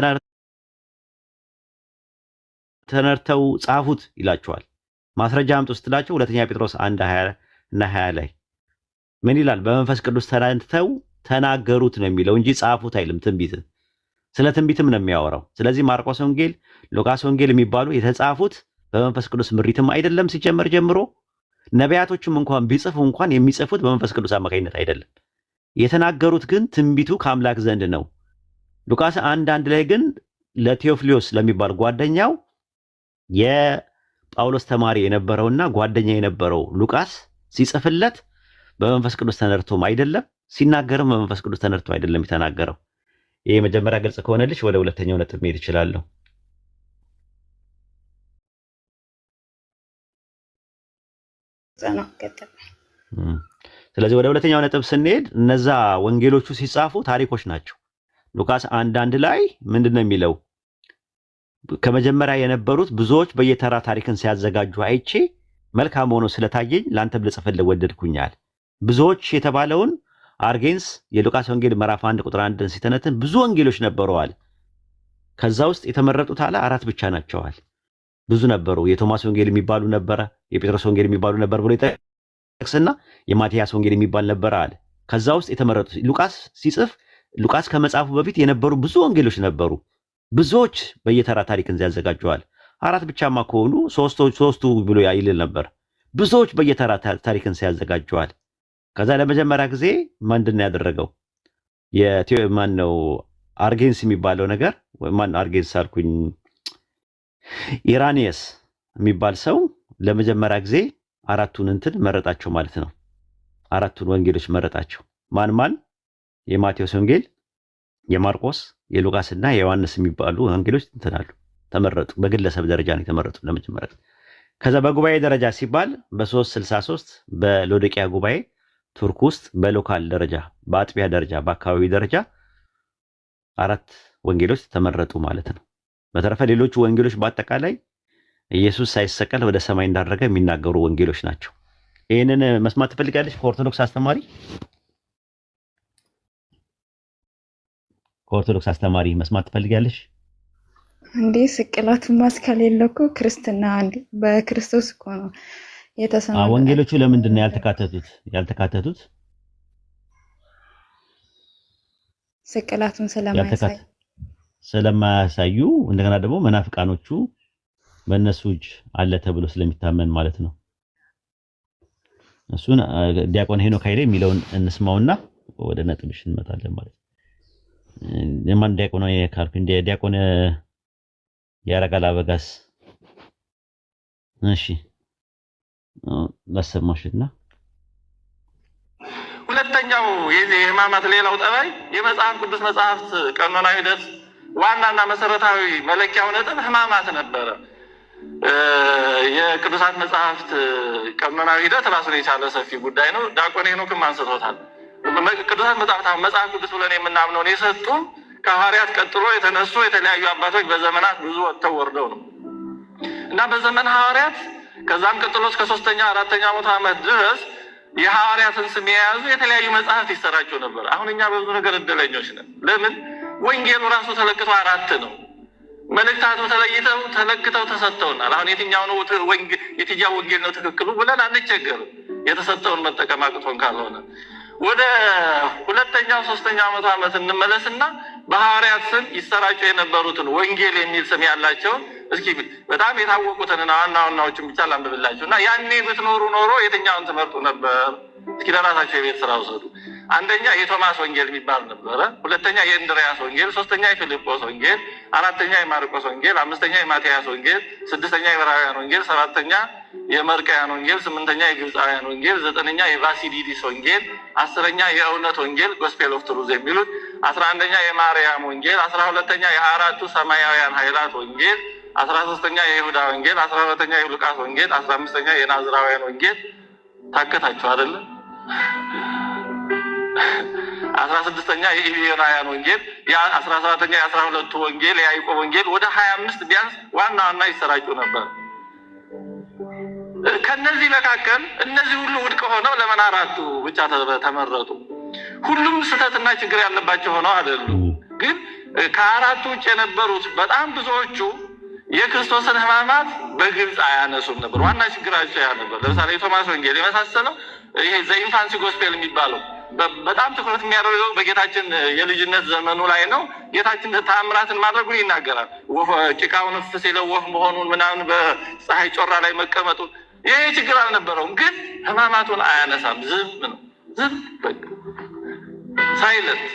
ተነርተው ጻፉት ይላቸዋል። ማስረጃ አምጡ ስትላቸው ሁለተኛ ጴጥሮስ 1 20 እና 20 ላይ ምን ይላል? በመንፈስ ቅዱስ ተነርተው ተናገሩት ነው የሚለው እንጂ ጻፉት አይልም። ትንቢት ስለ ትንቢትም ነው የሚያወራው። ስለዚህ ማርቆስ ወንጌል፣ ሉቃስ ወንጌል የሚባሉ የተጻፉት በመንፈስ ቅዱስ ምሪትም አይደለም። ሲጀመር ጀምሮ ነቢያቶችም እንኳን ቢጽፉ እንኳን የሚጽፉት በመንፈስ ቅዱስ አማካኝነት አይደለም። የተናገሩት ግን ትንቢቱ ከአምላክ ዘንድ ነው። ሉቃስ 1:1 ላይ ግን ለቴዎፍሊዮስ ለሚባል ጓደኛው የጳውሎስ ተማሪ የነበረውና ጓደኛ የነበረው ሉቃስ ሲጽፍለት በመንፈስ ቅዱስ ተነርቶም አይደለም፣ ሲናገርም በመንፈስ ቅዱስ ተነርቶ አይደለም የተናገረው። ይሄ መጀመሪያ ግልጽ ከሆነልሽ ወደ ሁለተኛው ነጥብ መሄድ እችላለሁ። ስለዚህ ወደ ሁለተኛው ነጥብ ስንሄድ እነዛ ወንጌሎቹ ሲጻፉ ታሪኮች ናቸው። ሉቃስ 1:1 ላይ ምንድነው የሚለው? ከመጀመሪያ የነበሩት ብዙዎች በየተራ ታሪክን ሲያዘጋጁ አይቼ መልካም ሆኖ ስለታየኝ ለአንተም ልጽፍልህ ወደድኩኛል። ብዙዎች የተባለውን አርጌንስ የሉቃስ ወንጌል ምዕራፍ 1 ቁጥር 1 ሲተነትን ብዙ ወንጌሎች ነበረዋል። ከዛ ውስጥ የተመረጡት አለ 4 ብቻ ናቸዋል። ብዙ ነበሩ። የቶማስ ወንጌል የሚባሉ ነበረ፣ የጴጥሮስ ወንጌል የሚባሉ ነበር ብሎ ይጠቅስና የማቲያስ ወንጌል የሚባል ነበረ አለ። ከዛ ውስጥ የተመረጡት ሉቃስ ሲጽፍ ሉቃስ ከመጻፉ በፊት የነበሩ ብዙ ወንጌሎች ነበሩ። ብዙዎች በየተራ ታሪክን ያዘጋጀዋል። 4 ብቻማ ከሆኑ ሶስቱ ብሎ ይል ነበር። ብዙዎች በየተራ ታሪክን ሲያዘጋጀዋል። ከዛ ለመጀመሪያ ጊዜ ምንድን ነው ያደረገው? ማን ነው አርጌንስ የሚባለው ነገር ማን አርጌንስ አልኩኝ፣ ኢራኒየስ የሚባል ሰው ለመጀመሪያ ጊዜ አራቱን እንትን መረጣቸው ማለት ነው። አራቱን ወንጌሎች መረጣቸው። ማን? የማቴዎስ ወንጌል፣ የማርቆስ፣ የሉቃስ እና የዮሐንስ የሚባሉ ወንጌሎች እንትናሉ ተመረጡ። በግለሰብ ደረጃ ነው የተመረጡ ለመጀመሪያ። ከዛ በጉባኤ ደረጃ ሲባል በ363 በሎዶቅያ ጉባኤ ቱርክ ውስጥ በሎካል ደረጃ፣ በአጥቢያ ደረጃ፣ በአካባቢ ደረጃ 4 ወንጌሎች ተመረጡ ማለት ነው። በተረፈ ሌሎቹ ወንጌሎች በአጠቃላይ ኢየሱስ ሳይሰቀል ወደ ሰማይ እንዳረገ የሚናገሩ ወንጌሎች ናቸው። ይህንን መስማት ትፈልጋለች ከኦርቶዶክስ አስተማሪ? ከኦርቶዶክስ አስተማሪ መስማት ትፈልጋለች እንዴ? ስቅላቱ ማስካል የለኩ ክርስትና አንድ በክርስቶስ እኮ ነው የተሰማው። ወንጌሎቹ ለምንድን ነው ያልተካተቱት? ስቅላቱን ስለማያሳዩ እንደገና ደግሞ መናፍቃኖቹ በእነሱ እጅ አለ ተብሎ ስለሚታመን ማለት ነው። እሱን ዲያቆን ሄኖክ ኃይሌ የሚለውን እንስማውና ወደ ነጥብሽ እንመጣለን ማለት ነው። የማን ዲያቆን ነው የካልኩ? እንደ ዲያቆን ያረጋል አበጋስ። እሺ ለሰማሽና ሁለተኛው የሕማማት ሌላው ጠባይ የመጽሐፍ ቅዱስ መጽሐፍት ቀኖናዊ ሂደት ዋናና መሰረታዊ መለኪያው ነጥብ ሕማማት ነበረ። የቅዱሳት መጽሐፍት ቀኖናዊ ሂደት ራሱን የቻለ ሰፊ ጉዳይ ነው። ዲያቆን ሄኖክም አንስቶታል። ቅዱሳት መጽሐፍ ቅዱስ ብለን የምናምነውን የሰጡን ከሐዋርያት ቀጥሎ የተነሱ የተለያዩ አባቶች በዘመናት ብዙ ወጥተው ወርደው ነው እና በዘመን ሐዋርያት ከዛም ቀጥሎ እስከ 3ኛ 4ኛ መቶ ዓመት ድረስ የሐዋርያትን ስም የያዙ የተለያዩ መጽሐፍት ይሰራጩ ነበር። አሁን እኛ በብዙ ነገር እድለኞች ነን። ለምን? ወንጌሉ ራሱ ተለክቶ 4 ነው። መልእክታቱ ተለክተው ተሰጥተውናል። አሁን የትኛው ወንጌል ነው ትክክሉ ብለን አንቸገርም፣ የተሰጠውን መጠቀም አቅቶን ካልሆነ። ወደ 2ኛው 3ኛው መቶ ዓመት እንመለስና በሐዋርያት ስም ይሰራጩ የነበሩትን ወንጌል የሚል ስም ያላቸውን እስኪ በጣም የታወቁትን ዋና ዋናዎችን ብቻ ላንብብላችሁ እና ያኔ ብትኖሩ ኖሮ የትኛውን ትመርጡ ነበር? እስኪ ለራሳቸው የቤት ስራ ውሰዱ። አንደኛ የቶማስ ወንጌል የሚባል ነበረ። ሁለተኛ የእንድርያስ ወንጌል፣ 3ኛ የፊልጶስ ወንጌል፣ 4ኛ የማርቆስ ወንጌል፣ 5ኛ የማቴያስ ወንጌል፣ 6ኛ የዕብራውያን ወንጌል፣ 7ኛ የመርቃያን ወንጌል፣ 8ኛ የግብፃውያን ወንጌል፣ 9ኛ የባሲዲዲስ ወንጌል፣ 10ኛ የእውነት ወንጌል ጎስፔል ኦፍ ትሩዝ የሚሉት፣ 11ኛ የማርያም ወንጌል፣ 12ኛ የአራቱ ሰማያውያን ኃይላት ወንጌል፣ 13ኛ የይሁዳ ወንጌል፣ 14ኛ የሉቃስ ወንጌል፣ 15ኛ የናዝራውያን ወንጌል። ታከታችሁ አይደለ? 16ኛ የኢዮናውያን ወንጌል፣ 17ኛ የ12ቱ ወንጌል፣ የያዕቆብ ወንጌል፣ ወደ 25 ቢያንስ ዋና ዋና ይሰራጩ ነበር። ከነዚህ መካከል እነዚህ ሁሉ ውድቅ ሆነው ለምን 4ቱ ብቻ ተመረጡ? ሁሉም ስህተትና ችግር ያለባቸው ሆነው አይደሉም። ግን ከ4ቱ ውጭ የነበሩት በጣም ብዙዎቹ የክርስቶስን ሕማማት በግልጽ አያነሱም ነበር። ዋና ችግራቸው ያ ነበር። ለምሳሌ የቶማስ ወንጌል የመሳሰለው ይሄ ዘኢንፋንሲ ጎስፔል የሚባለው በጣም ትኩረት የሚያደርገው በጌታችን የልጅነት ዘመኑ ላይ ነው። ጌታችን ተአምራትን ማድረጉን ይናገራል። ጭቃውን እፍ ሲለው ወፍ መሆኑን ምናምን በፀሐይ ጮራ ላይ መቀመጡን ይሄ ችግር አልነበረውም። ግን ሕማማቱን አያነሳም። ዝም ነው፣ ዝም በቃ ሳይለንት።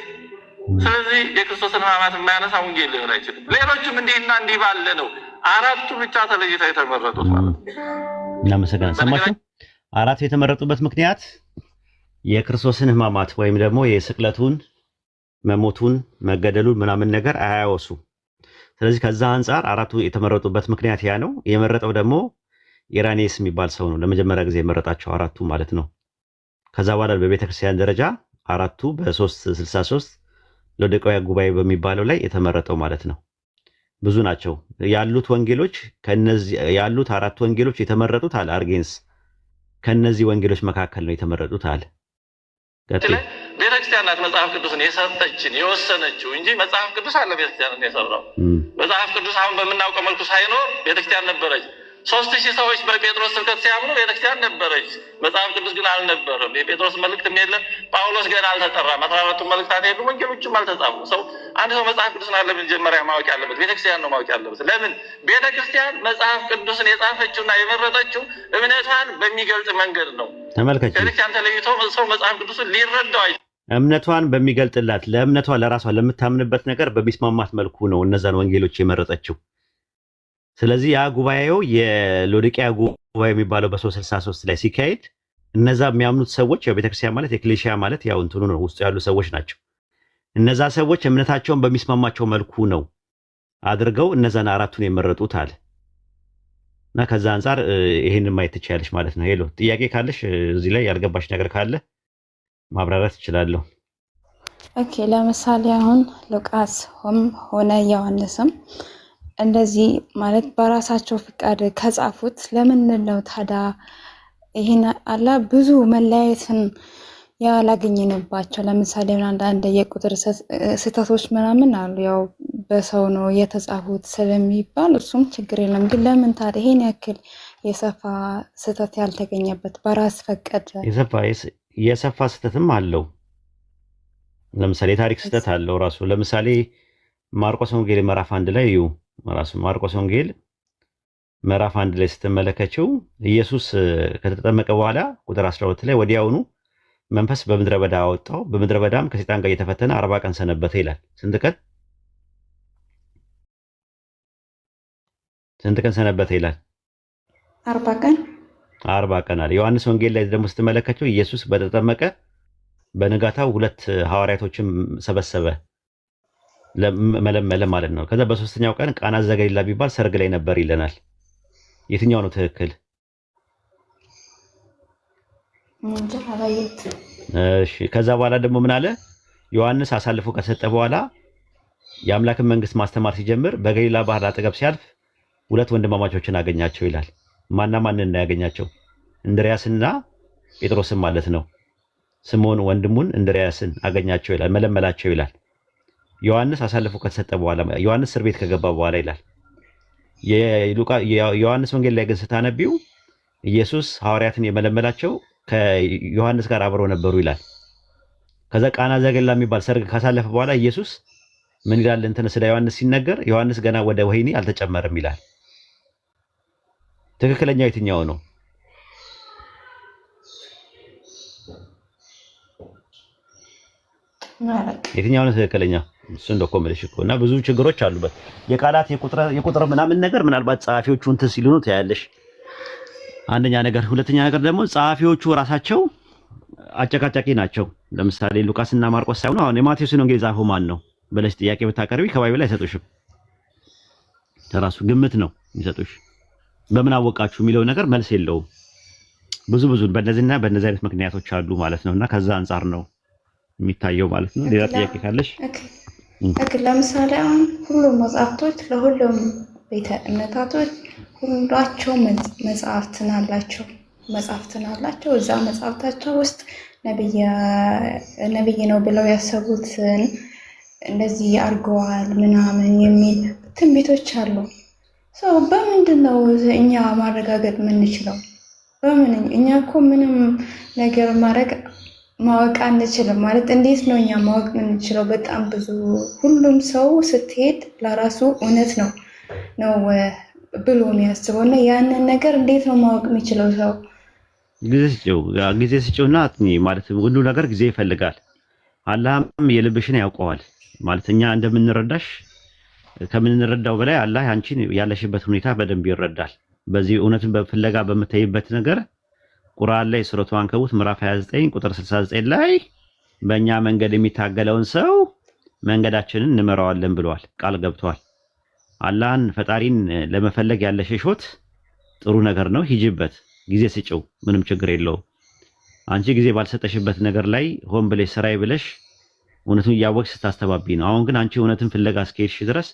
ስለዚህ የክርስቶስን ሕማማት የማያነሳ ወንጌል ሊሆን አይችልም። ሌሎችም እንዲህና እንዲህ ባለ ነው 4ቱ ብቻ ተለይተው የተመረጡት ማለት ነው። እናመሰግናለን። ሰማችሁ? 4ቱ የተመረጡበት ምክንያት የክርስቶስን ሕማማት ወይም ደግሞ የስቅለቱን፣ መሞቱን፣ መገደሉን ምናምን ነገር አያወሱ። ስለዚህ ከዛ አንጻር 4ቱ የተመረጡበት ምክንያት ያ ነው። የመረጠው ደግሞ ኢራኒየስ የሚባል ሰው ነው። ለመጀመሪያ ጊዜ የመረጣቸው 4ቱ ማለት ነው። ከዛ በኋላ በቤተክርስቲያን ደረጃ 4ቱ በ363 ሎዶቅያ ጉባኤ በሚባለው ላይ የተመረጠው ማለት ነው። ብዙ ናቸው ያሉት ወንጌሎች። ከነዚህ ያሉት 4 ወንጌሎች የተመረጡት አለ አርጌንስ ከነዚህ ወንጌሎች መካከል ነው የተመረጡት አለ። ቤተክርስቲያን ናት መጽሐፍ ቅዱስን የሰጠችን የወሰነችው እንጂ መጽሐፍ ቅዱስ አለ ቤተክርስቲያንን የሰራው። መጽሐፍ ቅዱስ አሁን በምናውቀው መልኩ ሳይኖር ቤተክርስቲያን ነበረች። 3000 ሰዎች በጴጥሮስ ስብከት ሲያምኑ ቤተክርስቲያን ነበረች። መጽሐፍ ቅዱስ ግን አልነበረም። የጴጥሮስ መልእክትም የለም። ጳውሎስ ገና አልተጠራም። 14ቱ መልእክታት የሉም። ወንጌሎችም አልተጻፉ። አንድ ሰው መጽሐፍ ቅዱስን አለ መጀመሪያ ማወቅ ያለበት ቤተክርስቲያን ነው ማወቅ ያለበት። ለምን ቤተክርስቲያን መጽሐፍ ቅዱስን የጻፈችውና የመረጠችው እምነቷን በሚገልጽ መንገድ ነው። ተመልከች፣ ከቤተክርስቲያን ተለይቶ ሰው መጽሐፍ ቅዱስን ሊረዳው እምነቷን በሚገልጥላት ለእምነቷ ለራሷ ለምታምንበት ነገር በሚስማማት መልኩ ነው እነዛን ወንጌሎች የመረጠችው። ስለዚህ ያ ጉባኤው የሎዶቅያ ጉባኤ የሚባለው በ363 ላይ ሲካሄድ እነዛ የሚያምኑት ሰዎች ያው ቤተክርስቲያን ማለት ኤክሌሲያ ማለት ያው እንትኑ ነው ውስጡ ያሉ ሰዎች ናቸው። እነዛ ሰዎች እምነታቸውን በሚስማማቸው መልኩ ነው አድርገው እነዛን አራቱን የመረጡት አለ እና ከዛ አንፃር ይሄንን ማየት ትችያለሽ ማለት ነው። ሄሎ ጥያቄ ካለሽ እዚህ ላይ ያልገባሽ ነገር ካለ ማብራራት እችላለሁ። ኦኬ ለምሳሌ አሁን ሉቃስ ሆነ ዮሐንስም እንደዚህ ማለት በራሳቸው ፍቃድ ከጻፉት ለምን ነው ታዲያ ይሄን አላ ብዙ መለያየትን ያላገኘንባቸው? ለምሳሌ አንዳንድ የቁጥር ስህተቶች ምናምን አሉ፣ ያው በሰው ነው የተጻፉት ስለሚባል እሱም ችግር የለም። ግን ለምን ታዲያ ይሄን ያክል የሰፋ ስህተት ያልተገኘበት? በራስ ፈቃድ የሰፋ ስህተትም አለው። ለምሳሌ የታሪክ ስህተት አለው ራሱ። ለምሳሌ ማርቆስ ወንጌል ምዕራፍ 1 ላይ እዩ። ራሱ ማርቆስ ወንጌል ምዕራፍ 1 ላይ ስትመለከችው ኢየሱስ ከተጠመቀ በኋላ ቁጥር 12 ላይ ወዲያውኑ መንፈስ በምድረ በዳ አወጣው፣ በምድረ በዳም ከሰይጣን ጋር እየተፈተነ 40 ቀን ሰነበተ ይላል። ስንት ቀን ሰነበተ ይላል? 40 ቀን አለ። ዮሐንስ ወንጌል ላይ ደግሞ ስትመለከችው ኢየሱስ በተጠመቀ በንጋታው 2 ሐዋርያቶችን ሰበሰበ፣ መለመለ ማለት ነው። ከዛ በሶስተኛው ቀን ቃና ዘገሊላ ቢባል ሰርግ ላይ ነበር ይለናል። የትኛው ነው ትክክል? እሺ ከዛ በኋላ ደግሞ ምን አለ? ዮሐንስ አሳልፎ ከሰጠ በኋላ የአምላክን መንግስት ማስተማር ሲጀምር በገሊላ ባህር አጠገብ ሲያልፍ 2 ወንድማማቾችን አገኛቸው ይላል። ማንን ነው ያገኛቸው? እንድሪያስና ጴጥሮስን ማለት ነው። ስምዖን ወንድሙን እንድሪያስን አገኛቸው ይላል፣ መለመላቸው ይላል። ዮሐንስ አሳልፎ ከተሰጠ በኋላ ዮሐንስ እስር ቤት ከገባ በኋላ ይላል። የዮሐንስ ወንጌል ላይ ግን ስታነቢው ኢየሱስ ሐዋርያትን የመለመላቸው ከዮሐንስ ጋር አብረው ነበሩ ይላል። ከዛ ቃና ዘገሊላ የሚባል ሰርግ ካሳለፈ በኋላ ኢየሱስ ምን ይላል? እንትን ስለ ዮሐንስ ሲነገር ዮሐንስ ገና ወደ ወህኒ አልተጨመረም ይላል። ትክክለኛው የትኛው ነው? የትኛው ነው ትክክለኛ? እሱ እንደኮ መልሽ እኮ እና ብዙ ችግሮች አሉበት። የቃላት የቁጥር ምናምን ነገር ምናልባት ጸሐፊዎቹ እንትን ሲሉ ነው ታያለሽ። አንደኛ ነገር፣ ሁለተኛ ነገር ደግሞ ጸሐፊዎቹ ራሳቸው አጨቃጫቂ ናቸው። ለምሳሌ ሉቃስና ማርቆስ ሳይሆኑ አሁን የማቴዎስን ወንጌል ጻፈው ማን ነው ብለሽ ጥያቄ ብታቀርቢ ከባይብል አይሰጡሽም። ተራሱ ግምት ነው የሚሰጡሽ። በምን አወቃችሁ የሚለው ነገር መልስ የለውም። ብዙ በእነዚህና በእነዚህ አይነት ምክንያቶች አሉ ማለት ነውና ከዛ አንፃር ነው የሚታየው ማለት ነው። ሌላ ጥያቄ ካለሽ? ለምሳሌ አሁን ሁሉም መጽሐፍቶች ለሁሉም ቤተ እምነታቶች ሁላቸው መጽሐፍትን አላቸው። እዛ መጽሐፍታቸው ውስጥ ነብይ ነው ብለው ያሰቡትን እንደዚህ አድርገዋል ምናምን የሚል ትንቢቶች አሉ። በምንድን ነው እኛ ማረጋገጥ የምንችለው? በምን? እኛ እኮ ምንም ነገር ማወቅ አንችልም። ማለት እንዴት ነው እኛ ማወቅ የምንችለው? በጣም ብዙ ሁሉም ሰው ስትሄድ ለራሱ እውነት ነው ብሎ የሚያስበው እና ያንን ነገር እንዴት ነው ማወቅ የሚችለው ሰው? ጊዜ ስጪውና ማለት ሁሉ ነገር ጊዜ ይፈልጋል። አላህም የልብሽን ያውቀዋል። ማለት እኛ እንደምንረዳሽ ከምንረዳው በላይ አላህ አንቺን ያለሽበት ሁኔታ በደንብ ይረዳል። በዚህ እውነትን በፍለጋ በምታይበት ነገር ቁርአን ላይ ሱረቱ አንከቡት ምዕራፍ 29 ቁጥር 69 ላይ በእኛ መንገድ የሚታገለውን ሰው መንገዳችንን እንመራዋለን ብለዋል፣ ቃል ገብቷል። አላህን ፈጣሪን ለመፈለግ ያለሽ ሾት ጥሩ ነገር ነው፣ ሂጂበት፣ ጊዜ ስጪው፣ ምንም ችግር የለውም። አንቺ ጊዜ ባልሰጠሽበት ነገር ላይ ሆን ብለሽ ስራይ ብለሽ እውነቱን እያወቅሽ ስታስተባቢ ነው። አሁን ግን አንቺ እውነትን ፍለጋ እስከሄድሽ ድረስ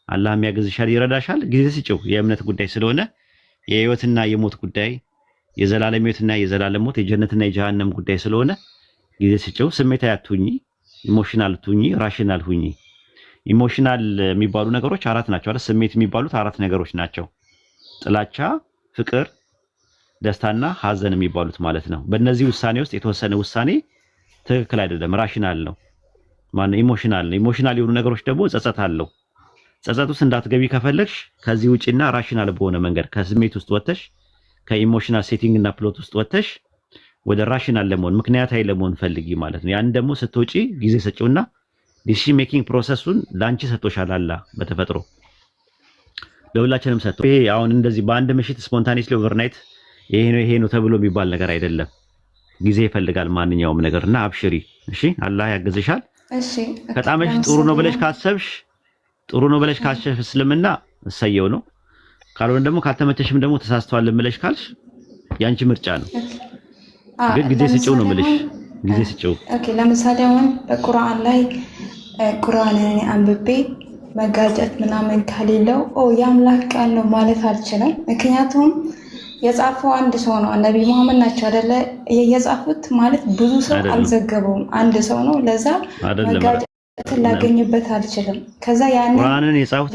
አላህ የሚያግዝሻል፣ ይረዳሻል። ጊዜ ስጪው። የእምነት ጉዳይ ስለሆነ የህይወትና የሞት ጉዳይ፣ የዘላለም ህይወትና የዘላለም ሞት፣ የጀነትና የጀሃነም ጉዳይ ስለሆነ ጊዜ ስጪው። ስሜታዊ አትሁኚ፣ ኢሞሽናል አትሁኚ፣ ራሽናል ሁኚ። ኢሞሽናል የሚባሉ ነገሮች 4 ናቸው አይደል? ስሜት የሚባሉት 4 ነገሮች ናቸው። ጥላቻ፣ ፍቅር፣ ደስታና ሀዘን የሚባሉት ማለት ነው። በእነዚህ ውሳኔ ውስጥ የተወሰነ ውሳኔ ትክክል አይደለም፣ ራሽናል ነው። ማን ኢሞሽናል ነው። ኢሞሽናል የሆኑ ነገሮች ደግሞ ጸጸት አለው። ጸጸት ውስጥ እንዳትገቢ ከፈለግሽ ከዚህ ውጪና ራሽናል በሆነ መንገድ ከስሜት ውስጥ ወጥተሽ ከኢሞሽናል ሴቲንግ እና ፕሎት ውስጥ ወጥተሽ ወደ ራሽናል ለመሆን ምክንያታዊ ለመሆን ፈልጊ ማለት ነው። ያን ደግሞ ስትወጪ ጊዜ ሰጪውና ዲሲሽን ሜኪንግ ፕሮሰሱን ላንቺ ሰጥቶሻል አላህ በተፈጥሮ ለሁላችንም ሰጥቶ። ይሄ አሁን እንደዚህ በአንድ ምሽት ስፖንታኒስሊ ኦቨርናይት ይሄ ነው ተብሎ የሚባል ነገር አይደለም። ጊዜ ይፈልጋል ማንኛውም ነገርና አብሽሪ እሺ፣ አላህ ያግዝሻል። እሺ ከጣመሽ ጥሩ ነው ብለሽ ካሰብሽ ጥሩ ነው ብለሽ ካሰብሽ እስልምና እሰየው ነው። ካልሆነ ደግሞ ካልተመቸሽም ደግሞ ተሳስተዋል ብለሽ ካልሽ ያንቺ ምርጫ ነው። ግን ጊዜ ስጪው ነው የምልሽ፣ ጊዜ ስጪው። ኦኬ ለምሳሌ አሁን በቁርአን ላይ ቁርአንን አንብቤ መጋጨት ምናምን ከሌለው የአምላክ ቃል ነው ማለት አልችልም። ምክንያቱም የጻፈው አንድ ሰው ነው፣ ነብይ መሐመድ ናቸው አይደለ? የጻፉት ማለት ብዙ ሰው አልዘገበውም፣ አንድ ሰው ነው። ለዛ መጋጨትን ላገኝበት አልችልም። ከዛ ያንን ቁርአንን የጻፉት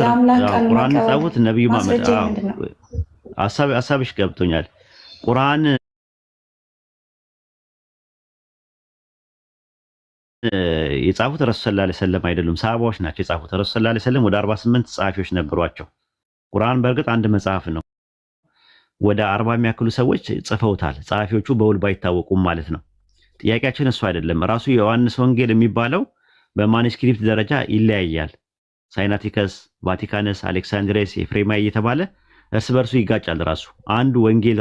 ቁርአንን የጻፉት ነብዩ መሐመድ ሐሳብሽ ገብቶኛል። ቁርአን የጻፉት ረሱል ሰለላሁ ዐለይሂ ወሰለም አይደሉም፣ ሰሃባዎች ናቸው የጻፉት። ረሱል ሰለላሁ ዐለይሂ ወሰለም ወደ 48 ጸሐፊዎች ነበሯቸው። ቁርአን በእርግጥ አንድ መጽሐፍ ነው። ወደ 40 የሚያክሉ ሰዎች ጽፈውታል። ጸሐፊዎቹ በውል ባይታወቁም ማለት ነው። ጥያቄያችን እሱ አይደለም። ራሱ የዮሐንስ ወንጌል የሚባለው በማኑስክሪፕት ደረጃ ይለያያል። ሳይናቲከስ፣ ቫቲካነስ፣ አሌክሳንድሬስ፣ ኤፍሬማይ እየተባለ እርስ በርሱ ይጋጫል። ራሱ አንድ ወንጌል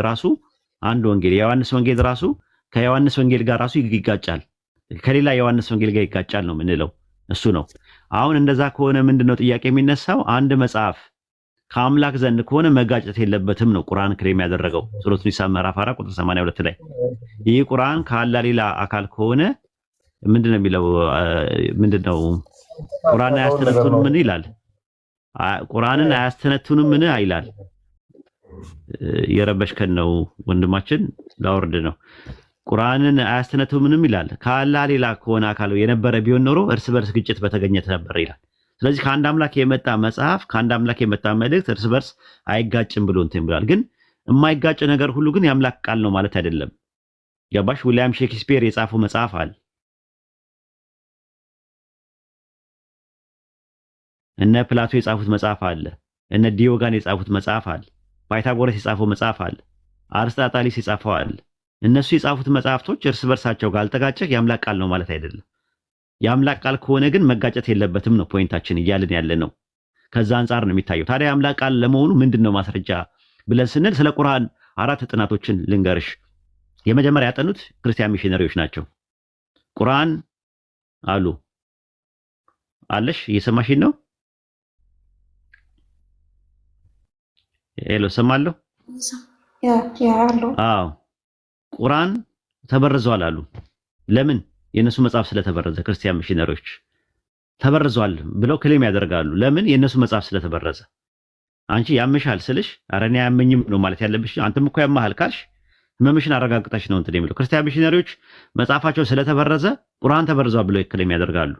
የዮሐንስ ወንጌል ራሱ ከዮሐንስ ወንጌል ጋር ራሱ ይጋጫል። ከሌላ የዮሐንስ ወንጌል ጋር ይጋጫል ነው የምንለው። እሱ ነው። አሁን እንደዛ ከሆነ ምንድነው ጥያቄ የሚነሳው? አንድ መጽሐፍ ከአምላክ ዘንድ ከሆነ መጋጨት የለበትም ነው ቁርአን ክሌም ያደረገው ሱረቱ ኒሳ ምዕራፍ 4 ቁጥር 82 ላይ። ይህ ቁርአን ከአላህ ሌላ አካል ከሆነ ምንድነው የሚለው? ምንድነው ቁርአን አያስተነትኑም ምን ይላል? ቁርአንን አያስተነትኑም ምን ይላል? የረበሽከን ነው ወንድማችን፣ ላወርድ ነው። ቁርአንን አያስተነትኑም ይላል። ከአላህ ሌላ ከሆነ አካል የነበረ ቢሆን ኖሮ እርስ በርስ ግጭት በተገኘ ነበር ይላል። ስለዚህ ከአንድ አምላክ የመጣ መጽሐፍ ከአንድ አምላክ የመጣ መልእክት እርስ በርስ አይጋጭም ብሎ እንትን ብሏል። ግን የማይጋጭ ነገር ሁሉ ግን የአምላክ ቃል ነው ማለት አይደለም። ገባሽ? ዊሊያም ሼክስፒር የጻፈው መጽሐፍ አለ፣ እነ ፕላቶ የጻፉት መጽሐፍ አለ፣ እነ ዲዮጋን የጻፉት መጽሐፍ አለ፣ ፓይታጎረስ የጻፈው መጽሐፍ አለ፣ አርስጣጣሊስ የጻፈው አለ። እነሱ የጻፉት መጽሐፍቶች እርስ በርሳቸው ካልተጋጨ የአምላክ ቃል ነው ማለት አይደለም። የአምላክ ቃል ከሆነ ግን መጋጨት የለበትም ነው ፖይንታችን እያልን ያለ ነው። ከዛ አንጻር ነው የሚታየው። ታዲያ የአምላክ ቃል ለመሆኑ ምንድነው ማስረጃ ብለን ስንል ስለ ቁርአን 4 ጥናቶችን ልንገርሽ። የመጀመሪያ ያጠኑት ክርስቲያን ሚሽነሪዎች ናቸው። ቁርአን አሉ አለሽ፣ እየሰማሽኝ ነው? ሄሎ፣ ሰማለሁ። አዎ፣ ቁርአን ተበርዟል አሉ። ለምን? የነሱ መጽሐፍ ስለተበረዘ። ክርስቲያን ሚሽነሪዎች ተበርዟል ብለው ክሌም ያደርጋሉ። ለምን? የነሱ መጽሐፍ ስለተበረዘ። አንቺ ያምሻል ስልሽ ኧረ እኔ አያመኝም ነው ማለት ያለብሽ። አንተም እኮ ያማሃል ካልሽ ህመምሽን አረጋግጠሽ ነው እንትን የሚለው። ክርስቲያን ሚሽነሪዎች መጽሐፋቸው ስለተበረዘ ቁርአን ተበርዟል ብለው ክሌም ያደርጋሉ።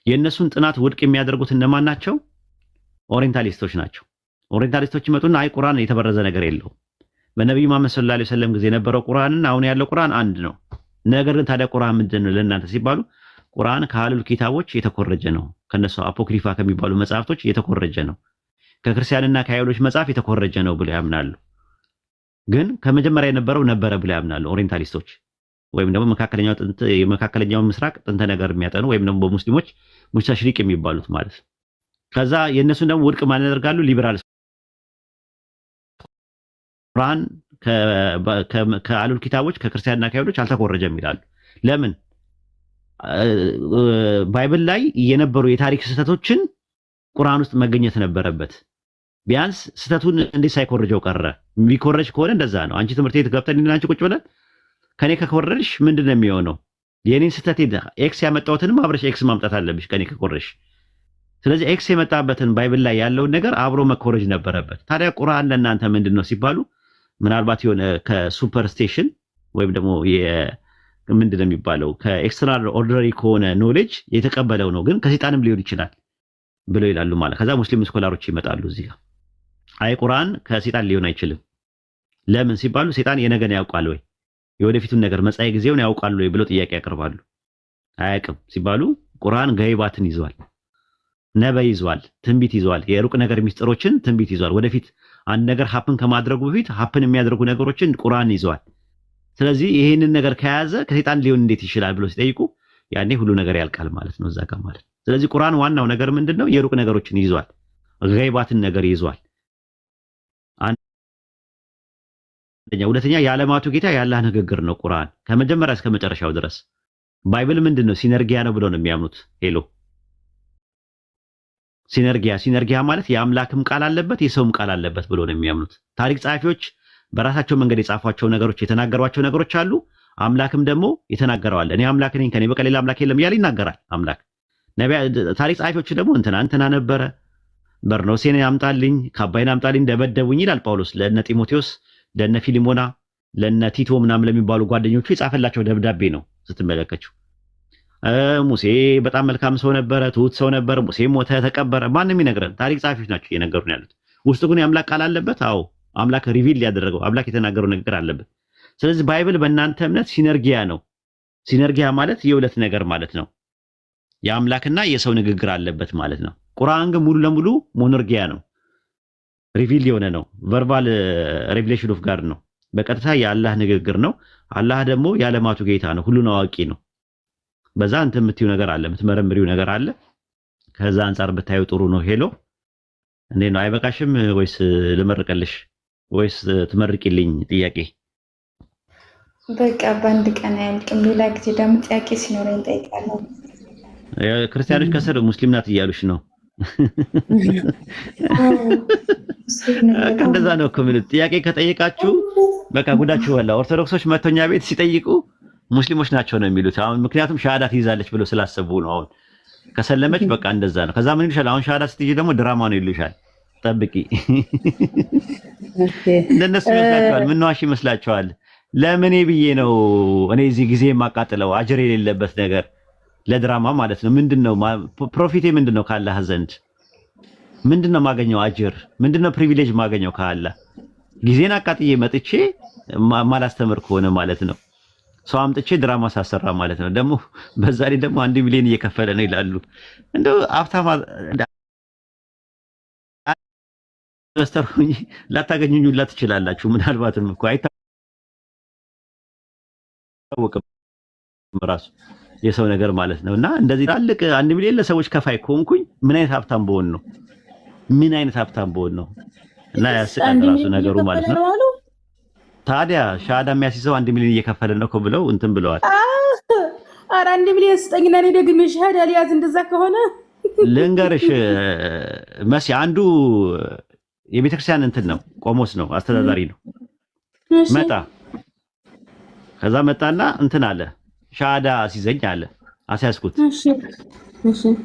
የነሱን ጥናት ውድቅ የሚያደርጉት እነማን ናቸው? ኦሪየንታሊስቶች ናቸው። ኦሪየንታሊስቶች ይመጡና አይ ቁርአን የተበረዘ ነገር የለውም፣ በነብዩ መሐመድ ሰለላሁ ዐለይሂ ወሰለም ጊዜ የነበረው ቁርአንና አሁን ያለው ቁርአን አንድ ነው። ነገር ግን ታዲያ ቁርአን ምንድን ነው ለእናንተ ሲባሉ ቁርአን ከአህሉል ኪታቦች የተኮረጀ ነው፣ ከነሱ አፖክሪፋ ከሚባሉ መጽሐፍቶች የተኮረጀ ነው፣ ከክርስቲያንና ከአይሁዶች መጽሐፍ የተኮረጀ ነው ብለው ያምናሉ። ግን ከመጀመሪያ የነበረው ነበረ ብለው ያምናሉ ኦሪየንታሊስቶች፣ ወይም ደግሞ የመካከለኛው ምስራቅ ጥንተ ነገር የሚያጠኑ ወይም ደግሞ በሙስሊሞች ሙስተሽሪቅ የሚባሉት ማለት። ከዛ የእነሱን ደግሞ ውድቅ ማን ያደርጋሉ? ሊበራል ቁርአን ከአህሉል ኪታቦች ከክርስቲያንና ከአይሁዶች አልተኮረጀም ይላሉ። ለምን? ባይብል ላይ የነበሩ የታሪክ ስህተቶችን ቁርአን ውስጥ መገኘት ነበረበት። ቢያንስ ስህተቱን እንዴት ሳይኮርጀው ቀረ? የሚኮረጅ ከሆነ እንደዛ ነው። አንቺ ትምህርት ቤት ገብተን አንቺ ቁጭ ብለን ከኔ ከኮረጅሽ ምንድነው የሚሆነው? የኔን ስህተት ኤክስ ያመጣሁትንም አብረሽ ኤክስ ማምጣት አለብሽ ከኔ ከኮረጅሽ። ስለዚህ ኤክስ የመጣበትን ባይብል ላይ ያለውን ነገር አብሮ መኮረጅ ነበረበት። ታዲያ ቁርአን ለእናንተ ምንድነው ሲባሉ ምናልባት የሆነ ከሱፐርስቴሽን ወይም ደግሞ ምንድነው የሚባለው ከኤክስትራ ኦርዲነሪ ከሆነ ኖሌጅ የተቀበለው ነው፣ ግን ከሰይጣንም ሊሆን ይችላል ብለው ይላሉ ማለት። ከዛ ሙስሊም ስኮላሮች ይመጣሉ እዚህ ጋር አይ ቁርአን ከሰይጣን ሊሆን አይችልም፣ ለምን ሲባሉ ሰይጣን የነገን ያውቃል ወይ የወደፊቱን ነገር መጻኢ ጊዜውን ያውቃል ወይ ብለው ጥያቄ ያቀርባሉ። አያውቅም ሲባሉ ቁርአን ገይባትን ይዟል፣ ነበይ ይዟል፣ ትንቢት ይዟል፣ የሩቅ ነገር ሚስጥሮችን ትንቢት ይዟል። ወደፊት አንድ ነገር ሀፕን ከማድረጉ በፊት ሀፕን የሚያደርጉ ነገሮችን ቁርአን ይዟል። ስለዚህ ይሄንን ነገር ከያዘ ከሰይጣን ሊሆን እንዴት ይችላል ብለው ሲጠይቁ ያኔ ሁሉ ነገር ያልቃል ማለት ነው እዛ ጋር ማለት። ስለዚህ ቁርአን ዋናው ነገር ምንድነው? የሩቅ ነገሮችን ይዟል፣ ገይባትን ነገር ይዟል። አንደኛ። ሁለተኛ የዓለማቱ ጌታ የአላህ ንግግር ነው ቁርአን ከመጀመሪያ እስከ መጨረሻው ድረስ። ባይብል ምንድነው? ሲነርጊያ ነው ብለው ነው የሚያምኑት። ሄሎ ሲነርጊያ ማለት የአምላክም ቃል አለበት የሰውም ቃል አለበት ብለው ነው የሚያምኑት። ታሪክ ጸሐፊዎች በራሳቸው መንገድ የጻፏቸው ነገሮች የተናገሯቸው ነገሮች አሉ። አምላክም ደግሞ የተናገረዋል። እኔ አምላክ ነኝ ከኔ በቀር ሌላ አምላክ የለም እያለ ይናገራል አምላክ። ታሪክ ጸሐፊዎች ደግሞ እንትና ነበረ በርኖሴን ያምጣልኝ ከአባይን አምጣልኝ ደበደቡኝ ይላል ጳውሎስ ለእነ ጢሞቴዎስ ለእነ ፊሊሞና ለእነ ቲቶ ምናምን ለሚባሉ ጓደኞቹ የጻፈላቸው ደብዳቤ ነው ስትመለከቱ። ሙሴ በጣም መልካም ሰው ነበረ፣ ትሁት ሰው ነበረ። ሙሴ ሞተ፣ ተቀበረ። ማንም ይነግረን? ታሪክ ጸሐፊዎች ናቸው እየነገሩን ያሉት። ውስጡ ግን የአምላክ ቃል አለበት። አዎ አምላክ ሪቪል ያደረገው አምላክ የተናገረው ነገር አለበት። ስለዚህ ባይብል በእናንተ እምነት ሲነርጊያ ነው። ሲነርጊያ ማለት የሁለት ነገር ማለት ነው። የአምላክና የሰው ንግግር አለበት ማለት ነው። ቁርአን ግን ሙሉ ለሙሉ ሞኖርጊያ ነው። ሪቪል የሆነ ነው። ቨርባል ሬቪሌሽን ኦፍ ጋድ ነው። በቀጥታ የአላህ ንግግር ነው። አላህ ደግሞ የዓለማቱ ጌታ ነው፣ ሁሉን አዋቂ ነው። በዛ አንተ የምትዩ ነገር አለ፣ የምትመረምሪው ነገር አለ። ከዛ አንፃር ብታዩ ጥሩ ነው። ሄሎ እንዴ ነው? አይበቃሽም ወይስ ልመርቀልሽ ወይስ ትመርቂልኝ? ጥያቄ በቃ በአንድ ቀን አያልቅም። ሌላ ጊዜ ደግሞ ጥያቄ ሲኖረኝ እጠይቃለሁ። ክርስቲያኖች ከስር ሙስሊም ናት እያሉሽ ነው። እንደዛ ነው እኮ ምን ጥያቄ ከጠየቃችሁ በቃ ጉዳችሁ ወላ። ኦርቶዶክሶች መቶኛ ቤት ሲጠይቁ ሙስሊሞች ናቸው ነው የሚሉት። አሁን ምክንያቱም ሻሃዳ ትይዛለች ብለው ስላሰቡ ነው። አሁን ከሰለመች በቃ እንደዛ ነው። ከዛ ምን ይልሻል? አሁን ሻሃዳ ስትይጂ ደግሞ ድራማ ነው ይልሻል። ጠብቂ። እንደነሱ ይመስላችኋል? ምን ዋሽ ይመስላችኋል? ለምን ብዬ ነው እኔ እዚህ ጊዜ የማቃጥለው አጅር የሌለበት ነገር ለድራማ ማለት ነው። ምንድነው ፕሮፊቴ? ምንድነው ካላህ ዘንድ ምንድነው ማገኘው አጅር? ምንድነው ፕሪቪሌጅ ማገኘው ካላህ? ጊዜን አቃጥዬ መጥቼ ማላስተምር ከሆነ ማለት ነው። ሰው አምጥቼ ድራማ ሳሰራ ማለት ነው። ደግሞ በዛ ላይ ደግሞ 1 ሚሊዮን እየከፈለ ነው ይላሉ። እንደው አፍታማ አስተርኩኝ ላታገኙኝ ሁላ ትችላላችሁ። ምናልባትም እኮ አይታወቅም ራሱ የሰው ነገር ማለት ነው። እና እንደዚህ ታልቅ 1 ሚሊዮን ለሰዎች ከፋይ ከሆንኩኝ ምን አይነት ሀብታም በሆን ነው? ምን አይነት ሀብታም በሆን ነው? እና ያስቃል ራሱ ነገሩ ማለት ነው። ታዲያ ሻሃዳ የሚያስይዘው 1 ሚሊዮን እየከፈለ ነው እኮ ብለው እንትን ብለዋል። ኧረ 1 ሚሊዮን ስጠኝና እኔ ደግሜ ሻሃዳ ሊያዝ። እንደዛ ከሆነ ልንገርሽ መሲ፣ አንዱ የቤተክርስቲያን እንትን ነው፣ ቆሞስ ነው፣ አስተዳዳሪ ነው። መጣ ከዛ መጣና እንትን አለ ሻሃዳ አስይዘኝ አለ። አስያዝኩት።